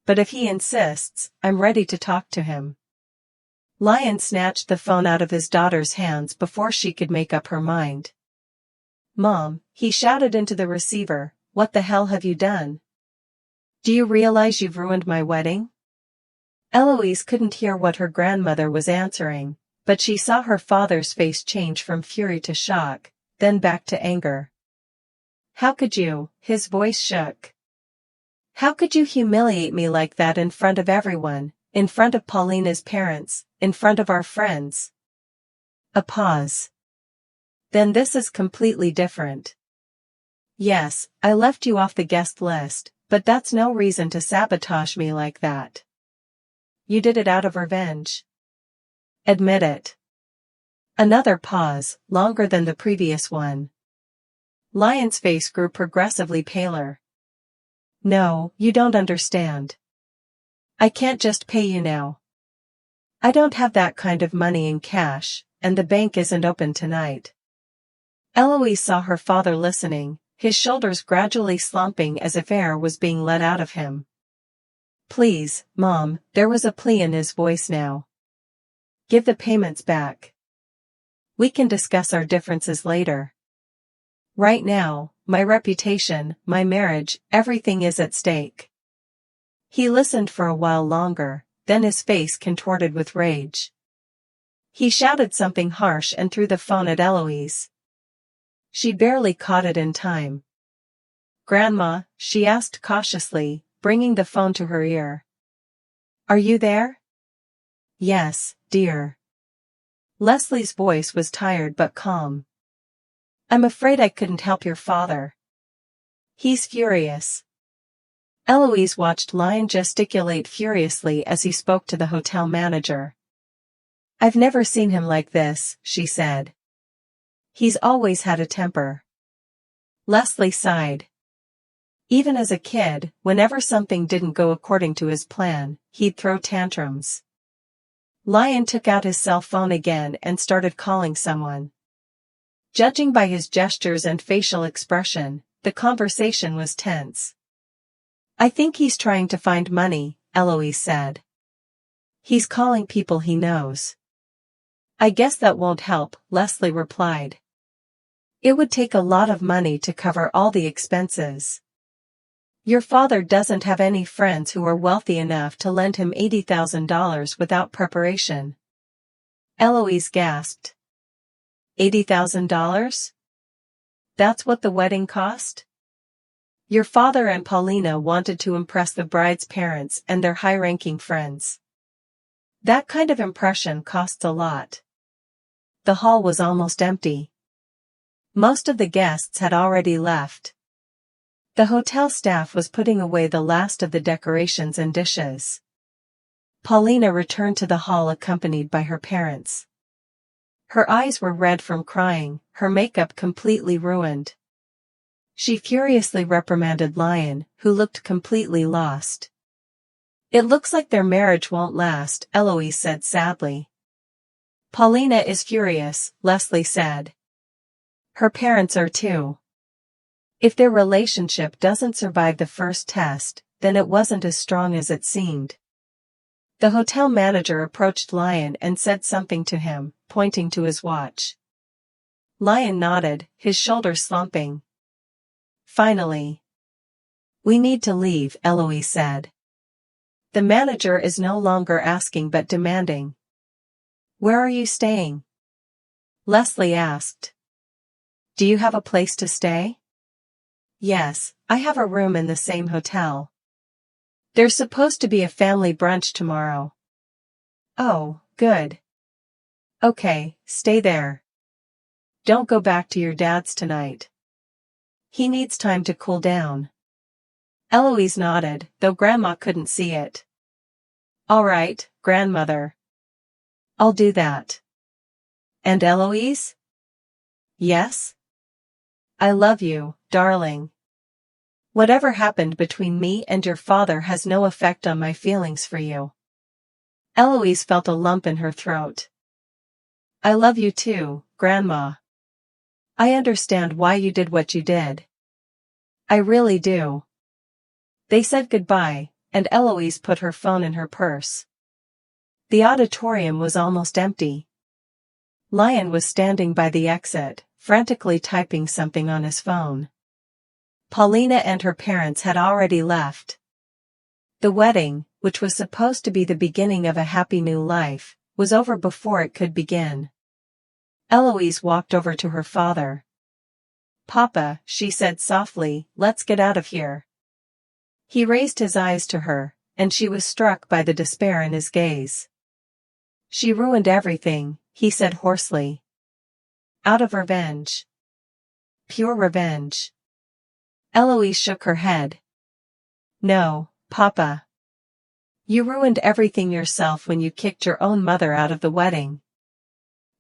Speaker 1: But if he insists, I'm ready to talk to him." Lion snatched the phone out of his daughter's hands before she could make up her mind. "Mom," he shouted into the receiver, "what the hell have you done? Do you realize you've ruined my wedding?" Eloise couldn't hear what her grandmother was answering, but she saw her father's face change from fury to shock, then back to anger. "How could you?" His voice shook. "How could you humiliate me like that in front of everyone, in front of Paulina's parents, in front of our friends?" A pause. "Then this is completely different. Yes, I left you off the guest list, but that's no reason to sabotage me like that. You did it out of revenge. Admit it." Another pause, longer than the previous one. Lion's face grew progressively paler. "No, you don't understand. I can't just pay you now. I don't have that kind of money in cash, and the bank isn't open tonight." Eloise saw her father listening, his shoulders gradually slumping as if air was being let out of him. "Please, Mom," there was a plea in his voice now. "Give the payments back. We can discuss our differences later. Right now, my reputation, my marriage, everything is at stake." He listened for a while longer, then his face contorted with rage. He shouted something harsh and threw the phone at Eloise. She barely caught it in time. "Grandma," she asked cautiously, bringing the phone to her ear. "Are you there?" "Yes, dear." Leslie's voice was tired but calm. "I'm afraid I couldn't help your father. He's furious." Eloise watched Lion gesticulate furiously as he spoke to the hotel manager. "I've never seen him like this," she said. "He's always had a temper." Leslie sighed. Even as a kid, whenever something didn't go according to his plan, he'd throw tantrums. Lion took out his cell phone again and started calling someone. Judging by his gestures and facial expression, the conversation was tense. "I think he's trying to find money," Eloise said. "He's calling people he knows." "I guess that won't help," Leslie replied. "It would take a lot of money to cover all the expenses. Your father doesn't have any friends who are wealthy enough to lend him $80,000 without preparation." Eloise gasped. $80,000? That's what the wedding cost? Your father and Paulina wanted to impress the bride's parents and their high-ranking friends. That kind of impression costs a lot. The hall was almost empty. Most of the guests had already left. The hotel staff was putting away the last of the decorations and dishes. Paulina returned to the hall accompanied by her parents. Her eyes were red from crying, her makeup completely ruined. She furiously reprimanded Lion, who looked completely lost. "It looks like their marriage won't last," Eloise said sadly. "Paulina is furious," Leslie said. "Her parents are too. If their relationship doesn't survive the first test, then it wasn't as strong as it seemed." The hotel manager approached Lion and said something to him, pointing to his watch. Lion nodded, his shoulders slumping. Finally. "We need to leave," Eloise said. The manager is no longer asking but demanding. "Where are you staying?" Leslie asked. Do you have a place to stay? Yes, I have a room in the same hotel. There's supposed to be a family brunch tomorrow. Oh, good. Okay, stay there. Don't go back to your dad's tonight. He needs time to cool down. Eloise nodded, though Grandma couldn't see it. All right, grandmother. I'll do that. And Eloise? Yes? I love you, darling. Whatever happened between me and your father has no effect on my feelings for you. Eloise felt a lump in her throat. I love you too, Grandma. I understand why you did what you did. I really do. They said goodbye, and Eloise put her phone in her purse. The auditorium was almost empty. Lion was standing by the exit, frantically typing something on his phone. Paulina and her parents had already left. The wedding, which was supposed to be the beginning of a happy new life, was over before it could begin. Eloise walked over to her father. Papa, she said softly, let's get out of here. He raised his eyes to her, and she was struck by the despair in his gaze. She ruined everything, he said hoarsely. Out of revenge. Pure revenge. Eloise shook her head. No, Papa. You ruined everything yourself when you kicked your own mother out of the wedding.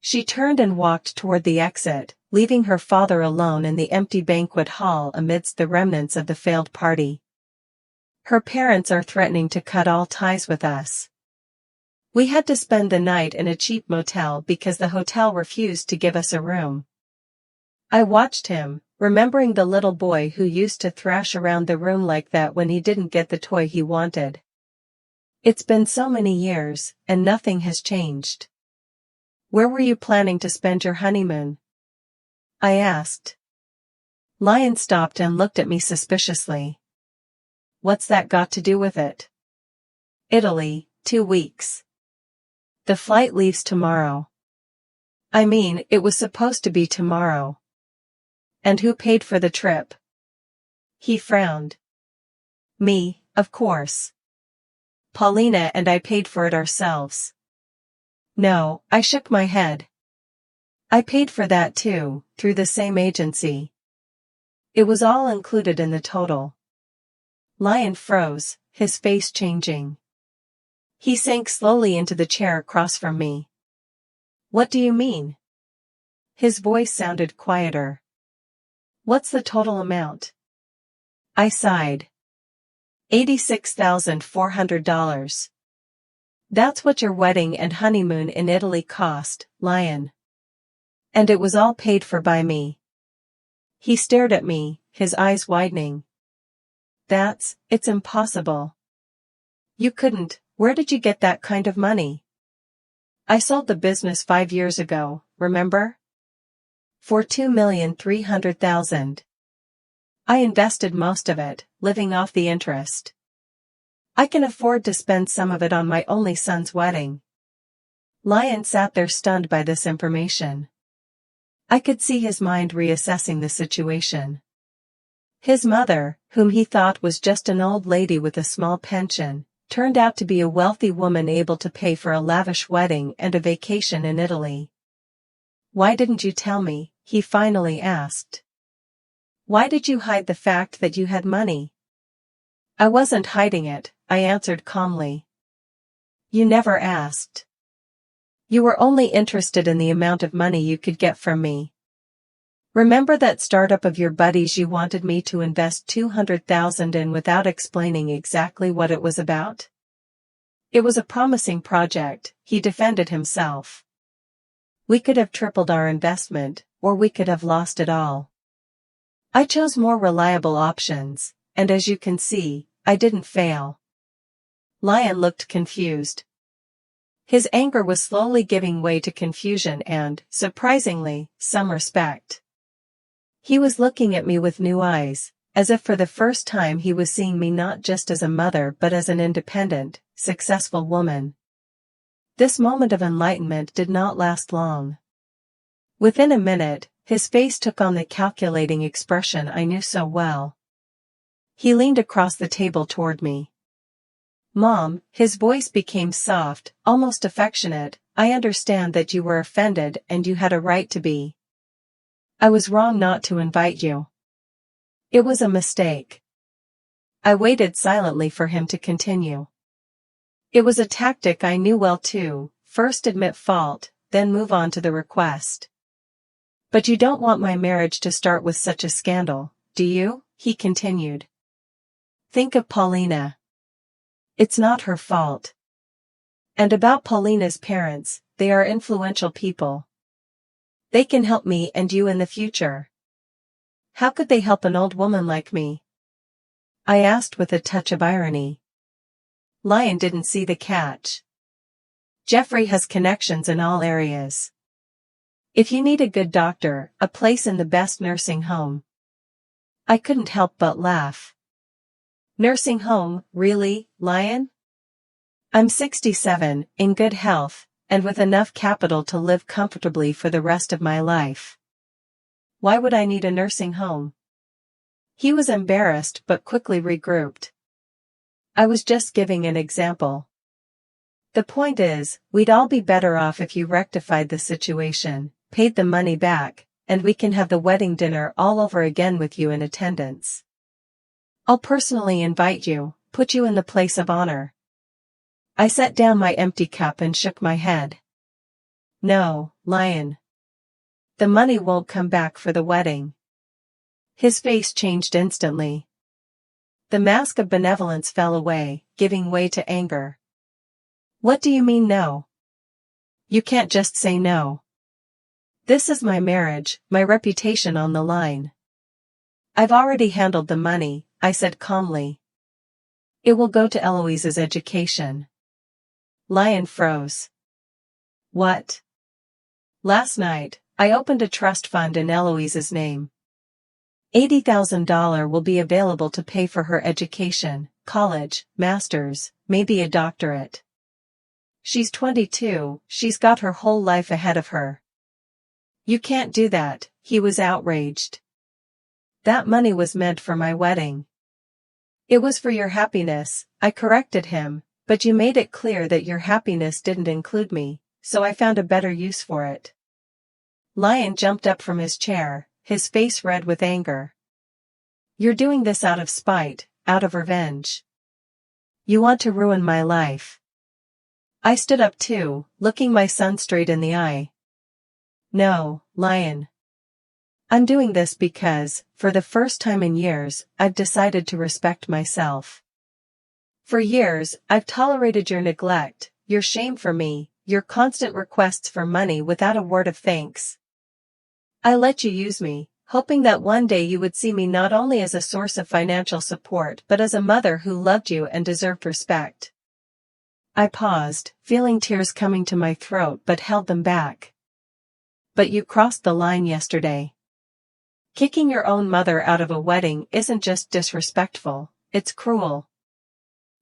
Speaker 1: She turned and walked toward the exit, leaving her father alone in the empty banquet hall amidst the remnants of the failed party. Her parents are threatening to cut all ties with us. We had to spend the night in a cheap motel because the hotel refused to give us a room. I watched him, remembering the little boy who used to thrash around the room like that when he didn't get the toy he wanted. It's been so many years, and nothing has changed. Where were you planning to spend your honeymoon? I asked. Lion stopped and looked at me suspiciously. What's that got to do with it? Italy, 2 weeks. The flight leaves tomorrow. I mean, it was supposed to be tomorrow. And who paid for the trip? He frowned. Me, of course. Paulina and I paid for it ourselves. No, I shook my head. I paid for that too, through the same agency. It was all included in the total. Lion froze, his face changing. He sank slowly into the chair across from me. What do you mean? His voice sounded quieter. What's the total amount? I sighed. $86,400. That's what your wedding and honeymoon in Italy cost, Lion. And it was all paid for by me. He stared at me, his eyes widening. It's impossible. You couldn't, where did you get that kind of money? I sold the business 5 years ago, remember? For $2,300,000. I invested most of it, living off the interest. I can afford to spend some of it on my only son's wedding. Lion sat there stunned by this information. I could see his mind reassessing the situation. His mother, whom he thought was just an old lady with a small pension, turned out to be a wealthy woman able to pay for a lavish wedding and a vacation in Italy. Why didn't you tell me? He finally asked. Why did you hide the fact that you had money? I wasn't hiding it, I answered calmly. You never asked. You were only interested in the amount of money you could get from me. Remember that startup of your buddies you wanted me to invest $200,000 in without explaining exactly what it was about? It was a promising project, he defended himself. We could have tripled our investment, or we could have lost it all. I chose more reliable options, and as you can see, I didn't fail. Lion looked confused. His anger was slowly giving way to confusion and, surprisingly, some respect. He was looking at me with new eyes, as if for the first time he was seeing me not just as a mother but as an independent, successful woman. This moment of enlightenment did not last long. Within a minute, his face took on the calculating expression I knew so well. He leaned across the table toward me. "Mom," his voice became soft, almost affectionate, "I understand that you were offended and you had a right to be. I was wrong not to invite you. It was a mistake." I waited silently for him to continue. "It was a tactic I knew well too, first admit fault, then move on to the request. But you don't want my marriage to start with such a scandal, do you?" he continued. "Think of Paulina. It's not her fault. And about Paulina's parents, they are influential people. They can help me and you in the future." "How could they help an old woman like me?" I asked with a touch of irony. Lion didn't see the catch. "Jeffrey has connections in all areas. If you need a good doctor, a place in the best nursing home." I couldn't help but laugh. "Nursing home, really, Lion? I'm 67, in good health, and with enough capital to live comfortably for the rest of my life. Why would I need a nursing home?" He was embarrassed but quickly regrouped. "I was just giving an example. The point is, we'd all be better off if you rectified the situation, paid the money back, and we can have the wedding dinner all over again with you in attendance. I'll personally invite you, put you in the place of honor." I set down my empty cup and shook my head. "No, Lion. The money won't come back for the wedding." His face changed instantly. The mask of benevolence fell away, giving way to anger. "What do you mean no? You can't just say no. This is my marriage, my reputation on the line." "I've already handled the money," I said calmly. "It will go to Eloise's education." Lion froze. "What?" "Last night, I opened a trust fund in Eloise's name. $80,000 will be available to pay for her education, college, master's, maybe a doctorate. She's 22, she's got her whole life ahead of her." "You can't do that," he was outraged. "That money was meant for my wedding." "It was for your happiness," I corrected him, "but you made it clear that your happiness didn't include me, so I found a better use for it." Lion jumped up from his chair, his face red with anger. "You're doing this out of spite, out of revenge. You want to ruin my life." I stood up too, looking my son straight in the eye. "No, Lion. I'm doing this because, for the first time in years, I've decided to respect myself. For years, I've tolerated your neglect, your shame for me, your constant requests for money without a word of thanks. I let you use me, hoping that one day you would see me not only as a source of financial support but as a mother who loved you and deserved respect." I paused, feeling tears coming to my throat but held them back. "But you crossed the line yesterday. Kicking your own mother out of a wedding isn't just disrespectful, it's cruel.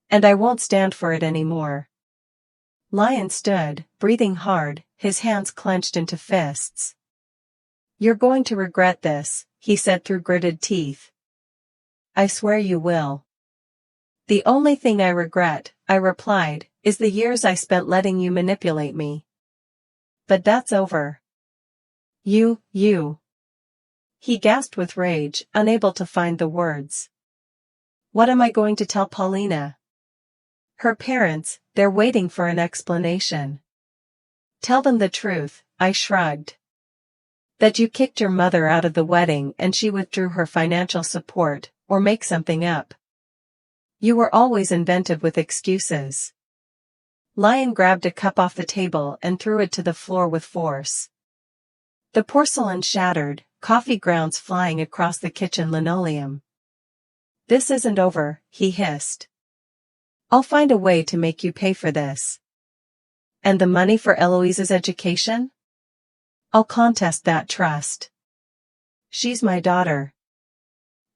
Speaker 1: And I won't stand for it anymore." Lion stood, breathing hard, his hands clenched into fists. "You're going to regret this," he said through gritted teeth. "I swear you will." "The only thing I regret," I replied, "is the years I spent letting you manipulate me. But that's over." You. He gasped with rage, unable to find the words. "What am I going to tell Paulina? Her parents, they're waiting for an explanation." "Tell them the truth," I shrugged. "That you kicked your mother out of the wedding and she withdrew her financial support, or make something up. You were always inventive with excuses." Lion grabbed a cup off the table and threw it to the floor with force. The porcelain shattered, coffee grounds flying across the kitchen linoleum. "This isn't over," he hissed. "I'll find a way to make you pay for this. And the money for Eloise's education? I'll contest that trust. She's my daughter.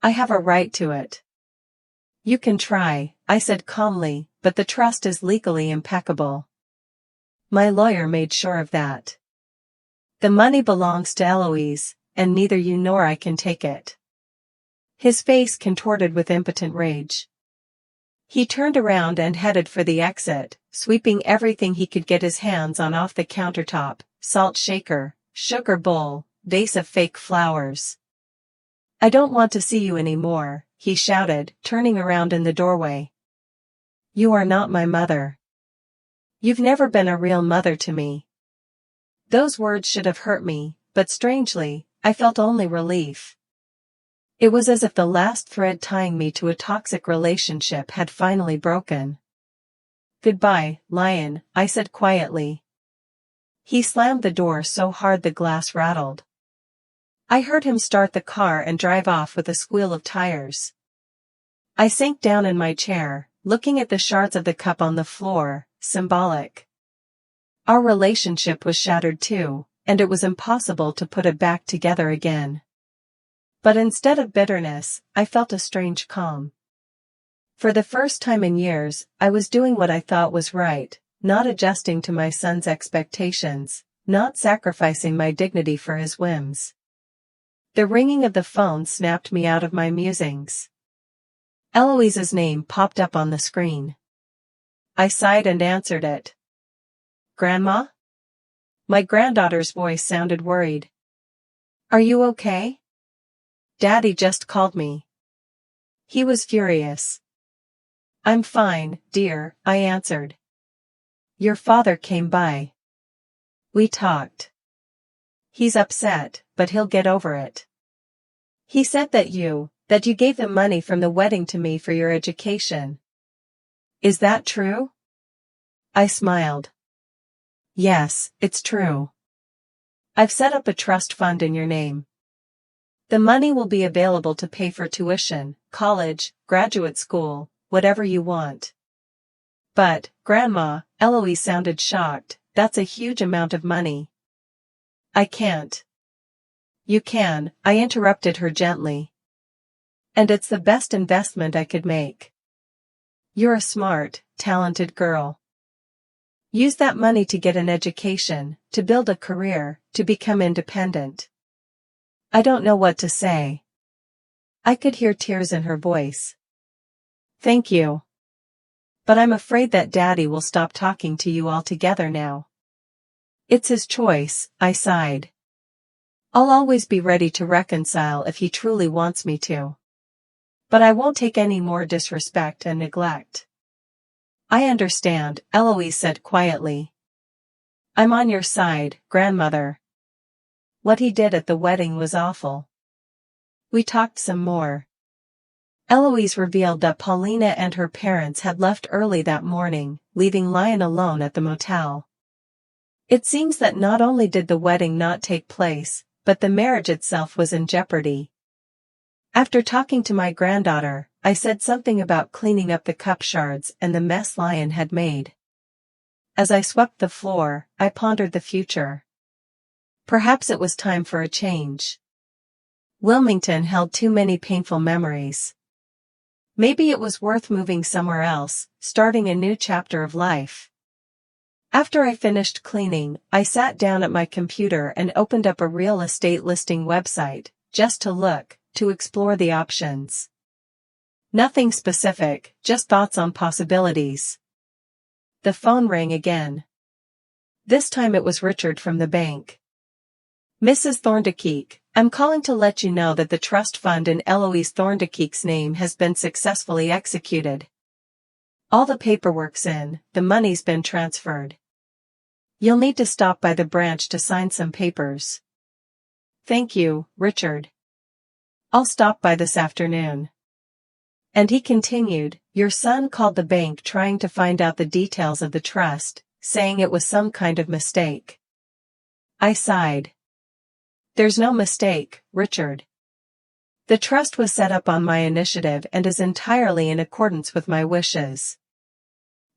Speaker 1: I have a right to it." "You can try," I said calmly, "but the trust is legally impeccable. My lawyer made sure of that. The money belongs to Eloise, and neither you nor I can take it. His face contorted with impotent rage. He turned around and headed for the exit, sweeping everything he could get his hands on off the countertop: salt shaker, sugar bowl, vase of fake flowers. "I don't want to see you anymore," he shouted, turning around in the doorway. "You are not my mother. You've never been a real mother to me." Those words should have hurt me, but strangely, I felt only relief. It was as if the last thread tying me to a toxic relationship had finally broken. "Goodbye, Lion," I said quietly. He slammed the door so hard the glass rattled. I heard him start the car and drive off with a squeal of tires. I sank down in my chair, looking at the shards of the cup on the floor, symbolic. Our relationship was shattered too, and it was impossible to put it back together again. But instead of bitterness, I felt a strange calm. For the first time in years, I was doing what I thought was right, not adjusting to my son's expectations, not sacrificing my dignity for his whims. The ringing of the phone snapped me out of my musings. Eloise's name popped up on the screen. I sighed and answered it. "Grandma?" My granddaughter's voice sounded worried. "Are you okay?" "Daddy just called me." He was furious. "I'm fine, dear," I answered. "Your father came by. We talked. He's upset, but he'll get over it. He said that you gave him money from the wedding to me for your education. Is that true?" I smiled. "Yes, it's true. I've set up a trust fund in your name. The money will be available to pay for tuition, college, graduate school, whatever you want." "But, Grandma," Eloise sounded shocked, "that's a huge amount of money." "I can't." "You can," I interrupted her gently. "And it's the best investment I could make. You're a smart, talented girl. Use that money to get an education, to build a career, to become independent." I don't know what to say. I could hear tears in her voice. "Thank you. But I'm afraid that Daddy will stop talking to you altogether now." "It's his choice," I sighed. "I'll always be ready to reconcile if he truly wants me to. But I won't take any more disrespect and neglect." "I understand," Eloise said quietly. "I'm on your side, grandmother. What he did at the wedding was awful." We talked some more. Eloise revealed that Paulina and her parents had left early that morning, leaving Lion alone at the motel. It seems that not only did the wedding not take place, but the marriage itself was in jeopardy. After talking to my granddaughter, I said something about cleaning up the cup shards and the mess Lion had made. As I swept the floor, I pondered the future. Perhaps it was time for a change. Wilmington held too many painful memories. Maybe it was worth moving somewhere else, starting a new chapter of life. After I finished cleaning, I sat down at my computer and opened up a real estate listing website, just to look, to explore the options. Nothing specific, just thoughts on possibilities. The phone rang again. This time it was Richard from the bank. "Mrs. Thorndyke, I'm calling to let you know that the trust fund in Eloise Thorndyke's name has been successfully executed. All the paperwork's in, the money's been transferred. You'll need to stop by the branch to sign some papers." "Thank you, Richard. I'll stop by this afternoon." And he continued, "Your son called the bank trying to find out the details of the trust, saying it was some kind of mistake." I sighed. "There's no mistake, Richard. The trust was set up on my initiative and is entirely in accordance with my wishes."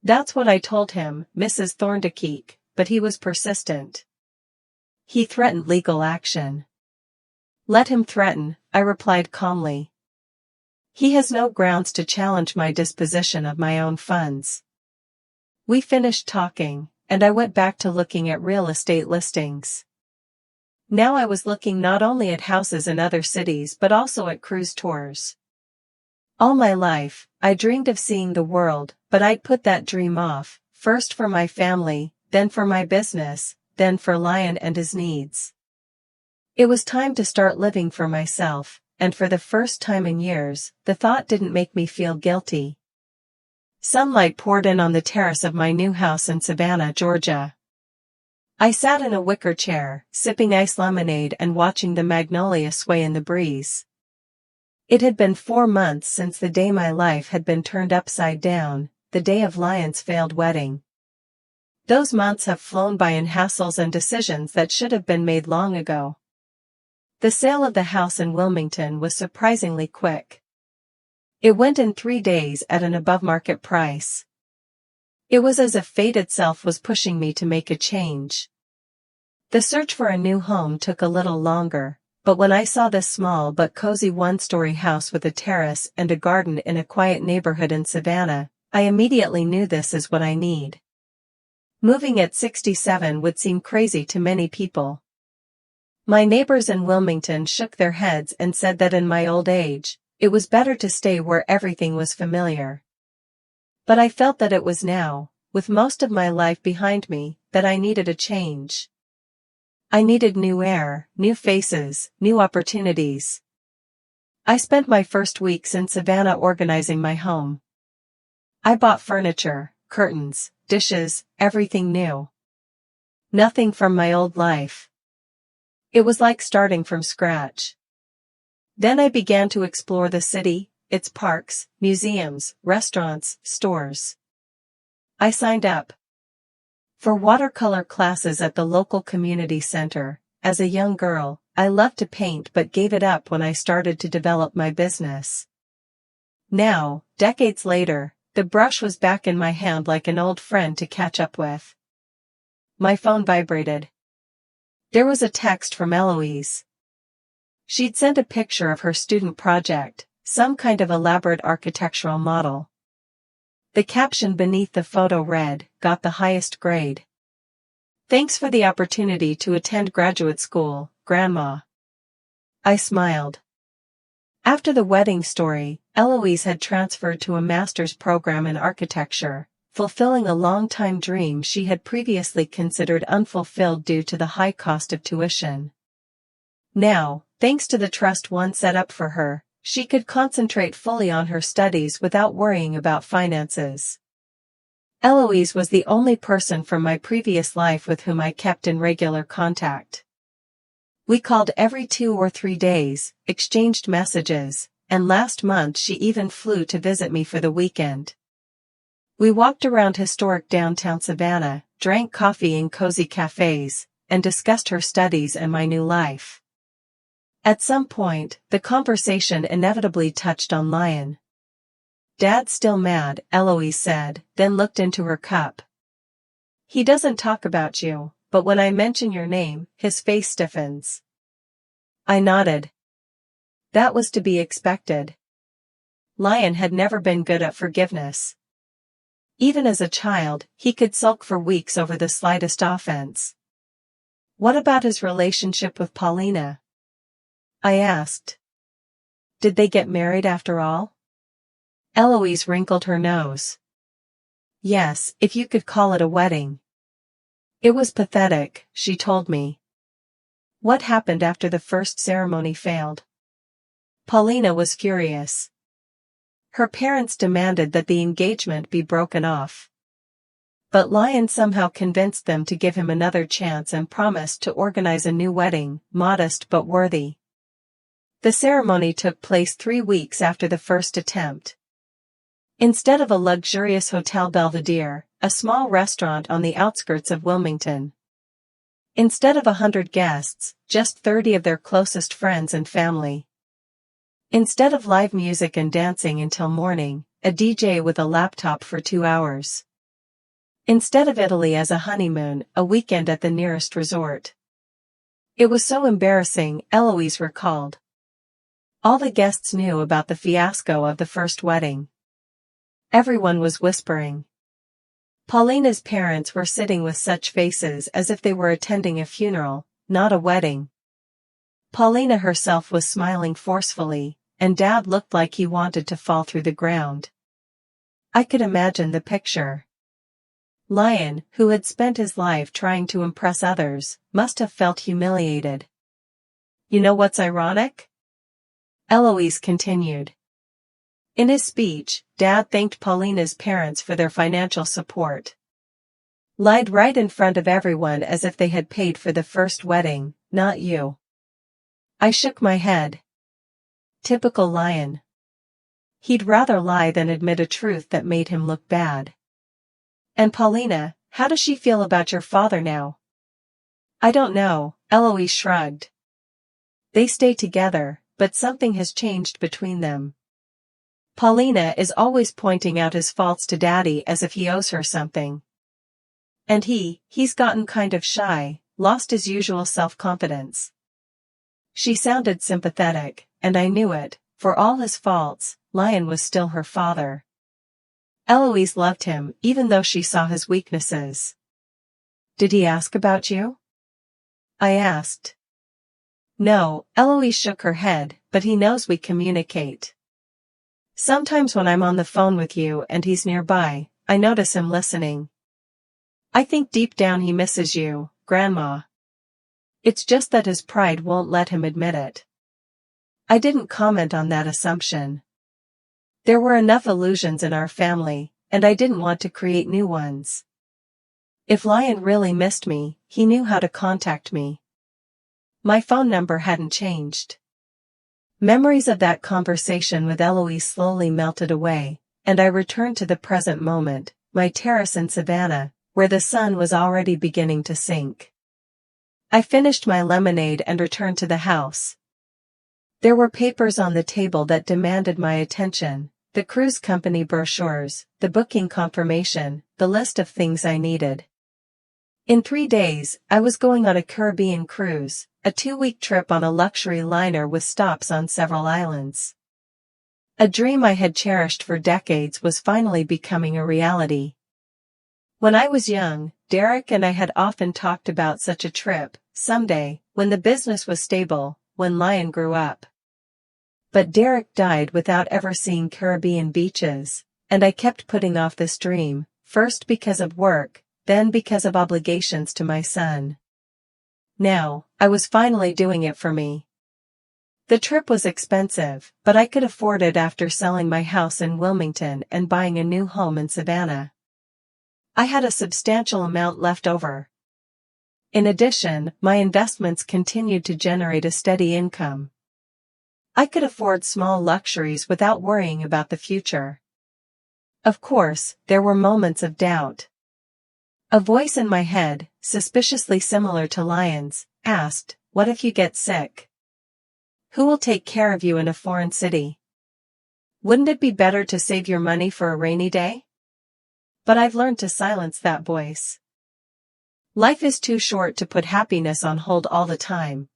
Speaker 1: That's what I told him, Mrs. Thorndyke, but he was persistent. He threatened legal action. "Let him threaten," I replied calmly. "He has no grounds to challenge my disposition of my own funds." We finished talking, and I went back to looking at real estate listings. Now I was looking not only at houses in other cities but also at cruise tours. All my life, I dreamed of seeing the world, but I'd put that dream off, first for my family, then for my business, then for Lion and his needs. It was time to start living for myself, and for the first time in years, the thought didn't make me feel guilty. Sunlight poured in on the terrace of my new house in Savannah, Georgia. I sat in a wicker chair, sipping iced lemonade and watching the magnolia sway in the breeze. It had been 4 months since the day my life had been turned upside down, the day of Lion's failed wedding. Those months have flown by in hassles and decisions that should have been made long ago. The sale of the house in Wilmington was surprisingly quick. It went in 3 days at an above-market price. It was as if fate itself was pushing me to make a change. The search for a new home took a little longer, but when I saw this small but cozy one-story house with a terrace and a garden in a quiet neighborhood in Savannah, I immediately knew this is what I need. Moving at 67 would seem crazy to many people. My neighbors in Wilmington shook their heads and said that in my old age, it was better to stay where everything was familiar. But I felt that it was now, with most of my life behind me, that I needed a change. I needed new air, new faces, new opportunities. I spent my first weeks in Savannah organizing my home. I bought furniture, curtains, dishes, everything new. Nothing from my old life. It was like starting from scratch. Then I began to explore the city, its parks, museums, restaurants, stores. I signed up for watercolor classes at the local community center. As a young girl, I loved to paint but gave it up when I started to develop my business. Now, decades later, the brush was back in my hand like an old friend to catch up with. My phone vibrated. There was a text from Eloise. She'd sent a picture of her student project, some kind of elaborate architectural model. The caption beneath the photo read, "Got the highest grade. Thanks for the opportunity to attend graduate school, Grandma." I smiled. After the wedding story, Eloise had transferred to a master's program in architecture, fulfilling a long-time dream she had previously considered unfulfilled due to the high cost of tuition. Now, thanks to the trust one set up for her, she could concentrate fully on her studies without worrying about finances. Eloise was the only person from my previous life with whom I kept in regular contact. We called every 2 or 3 days, exchanged messages, and last month she even flew to visit me for the weekend. We walked around historic downtown Savannah, drank coffee in cozy cafes, and discussed her studies and my new life. At some point, the conversation inevitably touched on Lion. "Dad's still mad," Eloise said, then looked into her cup. "He doesn't talk about you, but when I mention your name, his face stiffens." I nodded. That was to be expected. Lion had never been good at forgiveness. Even as a child, he could sulk for weeks over the slightest offense. "What about his relationship with Paulina?" I asked. "Did they get married after all?" Eloise wrinkled her nose. "Yes, if you could call it a wedding. It was pathetic," she told me. "What happened after the first ceremony failed?" Paulina was furious. Her parents demanded that the engagement be broken off. But Lion somehow convinced them to give him another chance and promised to organize a new wedding, modest but worthy. The ceremony took place 3 weeks after the first attempt. Instead of a luxurious Hotel Belvedere, a small restaurant on the outskirts of Wilmington. Instead of 100 guests, just 30 of their closest friends and family. Instead of live music and dancing until morning, a DJ with a laptop for 2 hours. Instead of Italy as a honeymoon, a weekend at the nearest resort. It was so embarrassing, Eloise recalled. All the guests knew about the fiasco of the first wedding. Everyone was whispering. Paulina's parents were sitting with such faces as if they were attending a funeral, not a wedding. Paulina herself was smiling forcefully, and Dad looked like he wanted to fall through the ground. I could imagine the picture. Lion, who had spent his life trying to impress others, must have felt humiliated. You know what's ironic? Eloise continued. In his speech, Dad thanked Paulina's parents for their financial support. Lied right in front of everyone as if they had paid for the first wedding, not you. I shook my head. Typical Lion. He'd rather lie than admit a truth that made him look bad. And Paulina, how does she feel about your father now? I don't know, Eloise shrugged. They stay together, but something has changed between them. Paulina is always pointing out his faults to Daddy as if he owes her something. And he's gotten kind of shy, lost his usual self-confidence. She sounded sympathetic, and I knew it. For all his faults, Lion was still her father. Eloise loved him, even though she saw his weaknesses. Did he ask about you? I asked. No, Eloise shook her head, but he knows we communicate. Sometimes when I'm on the phone with you and he's nearby, I notice him listening. I think deep down he misses you, Grandma. It's just that his pride won't let him admit it. I didn't comment on that assumption. There were enough illusions in our family, and I didn't want to create new ones. If Lion really missed me, he knew how to contact me. My phone number hadn't changed. Memories of that conversation with Eloise slowly melted away, and I returned to the present moment, my terrace in Savannah, where the sun was already beginning to sink. I finished my lemonade and returned to the house. There were papers on the table that demanded my attention, the cruise company brochures, the booking confirmation, the list of things I needed. In 3 days, I was going on a Caribbean cruise, a 2-week trip on a luxury liner with stops on several islands. A dream I had cherished for decades was finally becoming a reality. When I was young, Derek and I had often talked about such a trip, someday, when the business was stable, when Lion grew up. But Derek died without ever seeing Caribbean beaches, and I kept putting off this dream, first because of work, then because of obligations to my son. Now, I was finally doing it for me. The trip was expensive, but I could afford it after selling my house in Wilmington and buying a new home in Savannah. I had a substantial amount left over. In addition, my investments continued to generate a steady income. I could afford small luxuries without worrying about the future. Of course, there were moments of doubt. A voice in my head, suspiciously similar to Lion's, asked, "What if you get sick? Who will take care of you in a foreign city? Wouldn't it be better to save your money for a rainy day?" But I've learned to silence that voice. Life is too short to put happiness on hold all the time.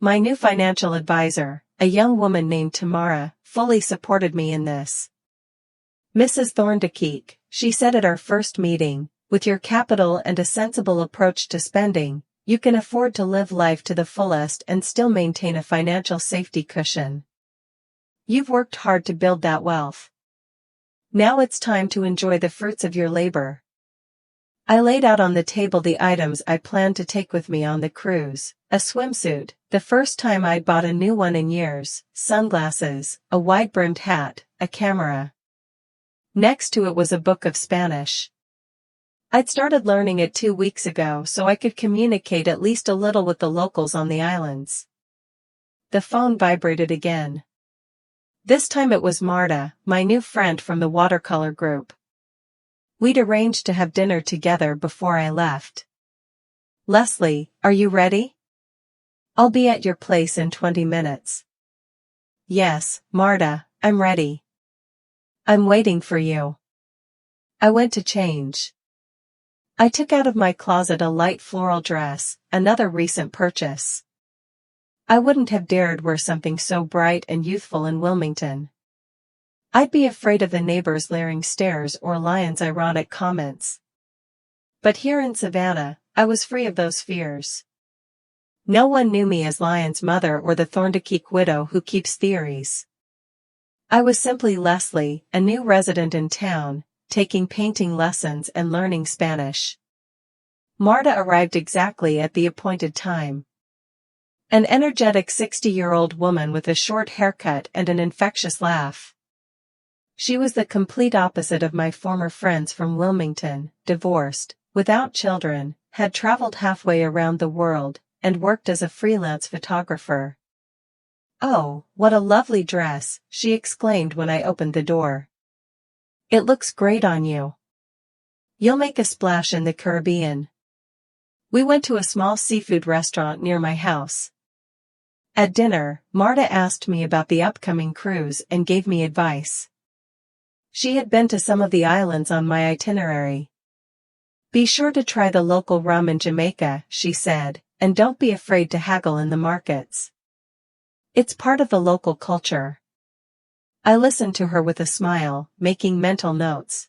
Speaker 1: My new financial advisor, a young woman named Tamara, fully supported me in this. "Mrs. Thorndikeek," she said at our first meeting, "with your capital and a sensible approach to spending, you can afford to live life to the fullest and still maintain a financial safety cushion. You've worked hard to build that wealth. Now it's time to enjoy the fruits of your labor." I laid out on the table the items I planned to take with me on the cruise: a swimsuit, the first time I'd bought a new one in years, sunglasses, a wide-brimmed hat, a camera. Next to it was a book of Spanish. I'd started learning it 2 weeks ago so I could communicate at least a little with the locals on the islands. The phone vibrated again. This time it was Marta, my new friend from the watercolor group. We'd arranged to have dinner together before I left. "Leslie, are you ready? I'll be at your place in 20 minutes. "Yes, Marta, I'm ready. I'm waiting for you." I went to change. I took out of my closet a light floral dress, another recent purchase. I wouldn't have dared wear something so bright and youthful in Wilmington. I'd be afraid of the neighbors' leering stares or Lion's ironic comments. But here in Savannah, I was free of those fears. No one knew me as Lion's mother or the Thorndyke widow who keeps theories. I was simply Leslie, a new resident in town, taking painting lessons and learning Spanish. Marta arrived exactly at the appointed time. An energetic 60-year-old woman with a short haircut and an infectious laugh. She was the complete opposite of my former friends from Wilmington, divorced, without children, had traveled halfway around the world, and worked as a freelance photographer. "Oh, what a lovely dress," she exclaimed when I opened the door. "It looks great on you. You'll make a splash in the Caribbean." We went to a small seafood restaurant near my house. At dinner, Marta asked me about the upcoming cruise and gave me advice. She had been to some of the islands on my itinerary. "Be sure to try the local rum in Jamaica," she said, "and don't be afraid to haggle in the markets. It's part of the local culture." I listened to her with a smile, making mental notes.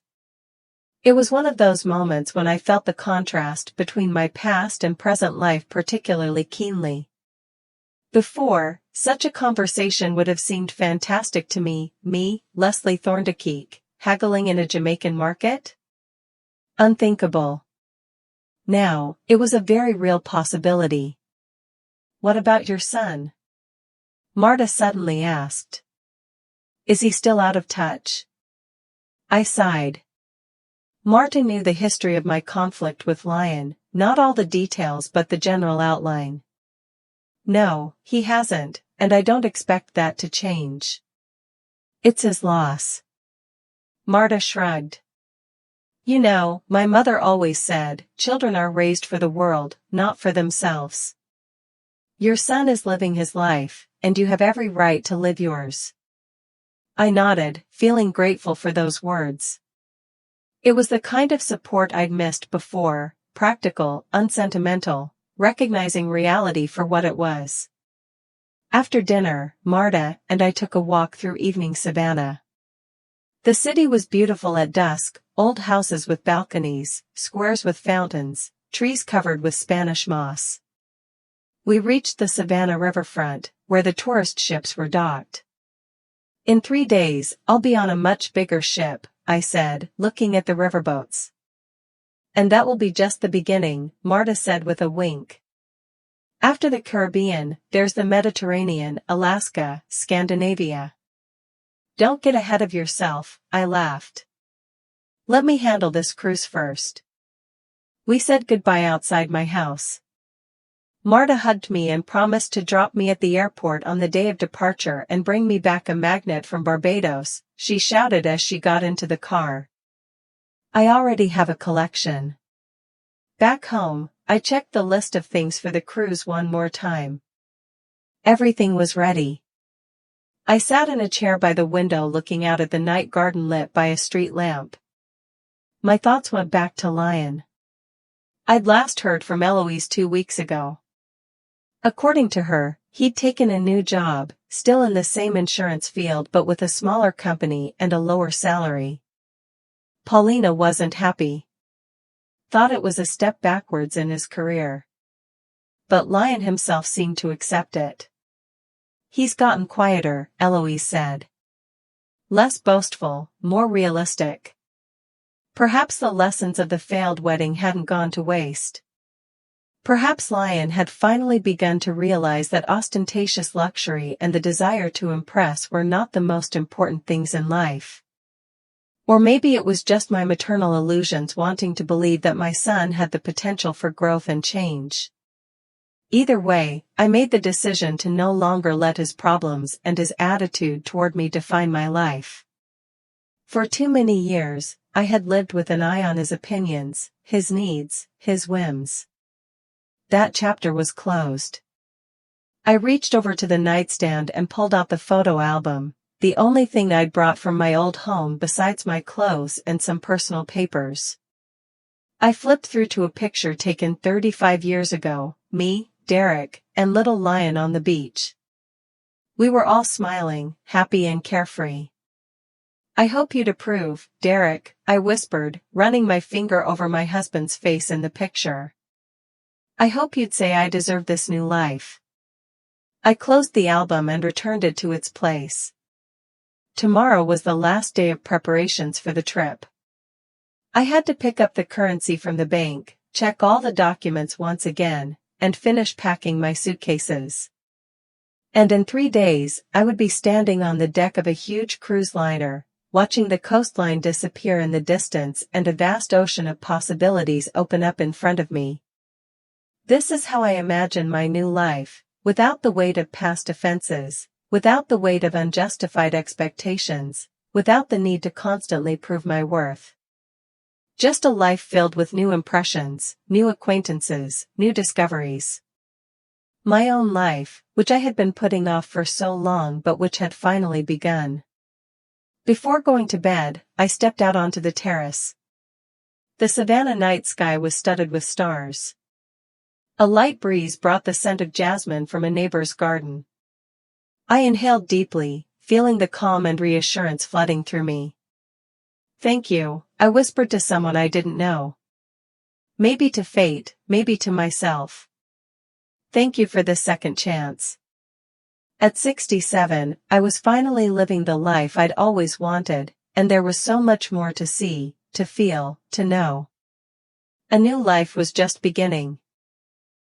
Speaker 1: It was one of those moments when I felt the contrast between my past and present life particularly keenly. Before, such a conversation would have seemed fantastic to me, Leslie Thorndyke, haggling in a Jamaican market? Unthinkable. Now, it was a very real possibility. "What about your son?" Marta suddenly asked. "Is he still out of touch?" I sighed. Marta knew the history of my conflict with Lion, not all the details but the general outline. "No, he hasn't, and I don't expect that to change. It's his loss." Marta shrugged. "You know, my mother always said, children are raised for the world, not for themselves. Your son is living his life, and you have every right to live yours." I nodded, feeling grateful for those words. It was the kind of support I'd missed before, practical, unsentimental, recognizing reality for what it was. After dinner, Marta and I took a walk through evening Savannah. The city was beautiful at dusk, old houses with balconies, squares with fountains, trees covered with Spanish moss. We reached the Savannah riverfront, where the tourist ships were docked. "In 3 days, I'll be on a much bigger ship," I said, looking at the riverboats. "And that will be just the beginning," Marta said with a wink. "After the Caribbean, there's the Mediterranean, Alaska, Scandinavia." "Don't get ahead of yourself," I laughed. "Let me handle this cruise first." We said goodbye outside my house. Marta hugged me and promised to drop me at the airport on the day of departure and bring me back a magnet from Barbados, she shouted as she got into the car. "I already have a collection." Back home, I checked the list of things for the cruise one more time. Everything was ready. I sat in a chair by the window looking out at the night garden lit by a street lamp. My thoughts went back to Lion. I'd last heard from Eloise 2 weeks ago. According to her, he'd taken a new job, still in the same insurance field but with a smaller company and a lower salary. Paulina wasn't happy. Thought it was a step backwards in his career. But Lion himself seemed to accept it. "He's gotten quieter," Eloise said. "Less boastful, more realistic. Perhaps the lessons of the failed wedding hadn't gone to waste. Perhaps Lion had finally begun to realize that ostentatious luxury and the desire to impress were not the most important things in life. Or maybe it was just my maternal illusions wanting to believe that my son had the potential for growth and change. Either way, I made the decision to no longer let his problems and his attitude toward me define my life. For too many years, I had lived with an eye on his opinions, his needs, his whims. That chapter was closed. I reached over to the nightstand and pulled out the photo album, the only thing I'd brought from my old home besides my clothes and some personal papers. I flipped through to a picture taken 35 years ago, me, Derek, and little Lion on the beach. We were all smiling, happy and carefree. "I hope you'd approve, Derek," I whispered, running my finger over my husband's face in the picture. I hope you'd say I deserve this new life. I closed the album and returned it to its place. Tomorrow was the last day of preparations for the trip. I had to pick up the currency from the bank, check all the documents once again, and finish packing my suitcases. And in 3 days, I would be standing on the deck of a huge cruise liner, watching the coastline disappear in the distance and a vast ocean of possibilities open up in front of me. This is how I imagine my new life, without the weight of past offenses, without the weight of unjustified expectations, without the need to constantly prove my worth. Just a life filled with new impressions, new acquaintances, new discoveries. My own life, which I had been putting off for so long but which had finally begun. Before going to bed, I stepped out onto the terrace. The Savannah night sky was studded with stars. A light breeze brought the scent of jasmine from a neighbor's garden. I inhaled deeply, feeling the calm and reassurance flooding through me. "Thank you," I whispered to someone I didn't know. Maybe to fate, maybe to myself. Thank you for this second chance. At 67, I was finally living the life I'd always wanted, and there was so much more to see, to feel, to know. A new life was just beginning.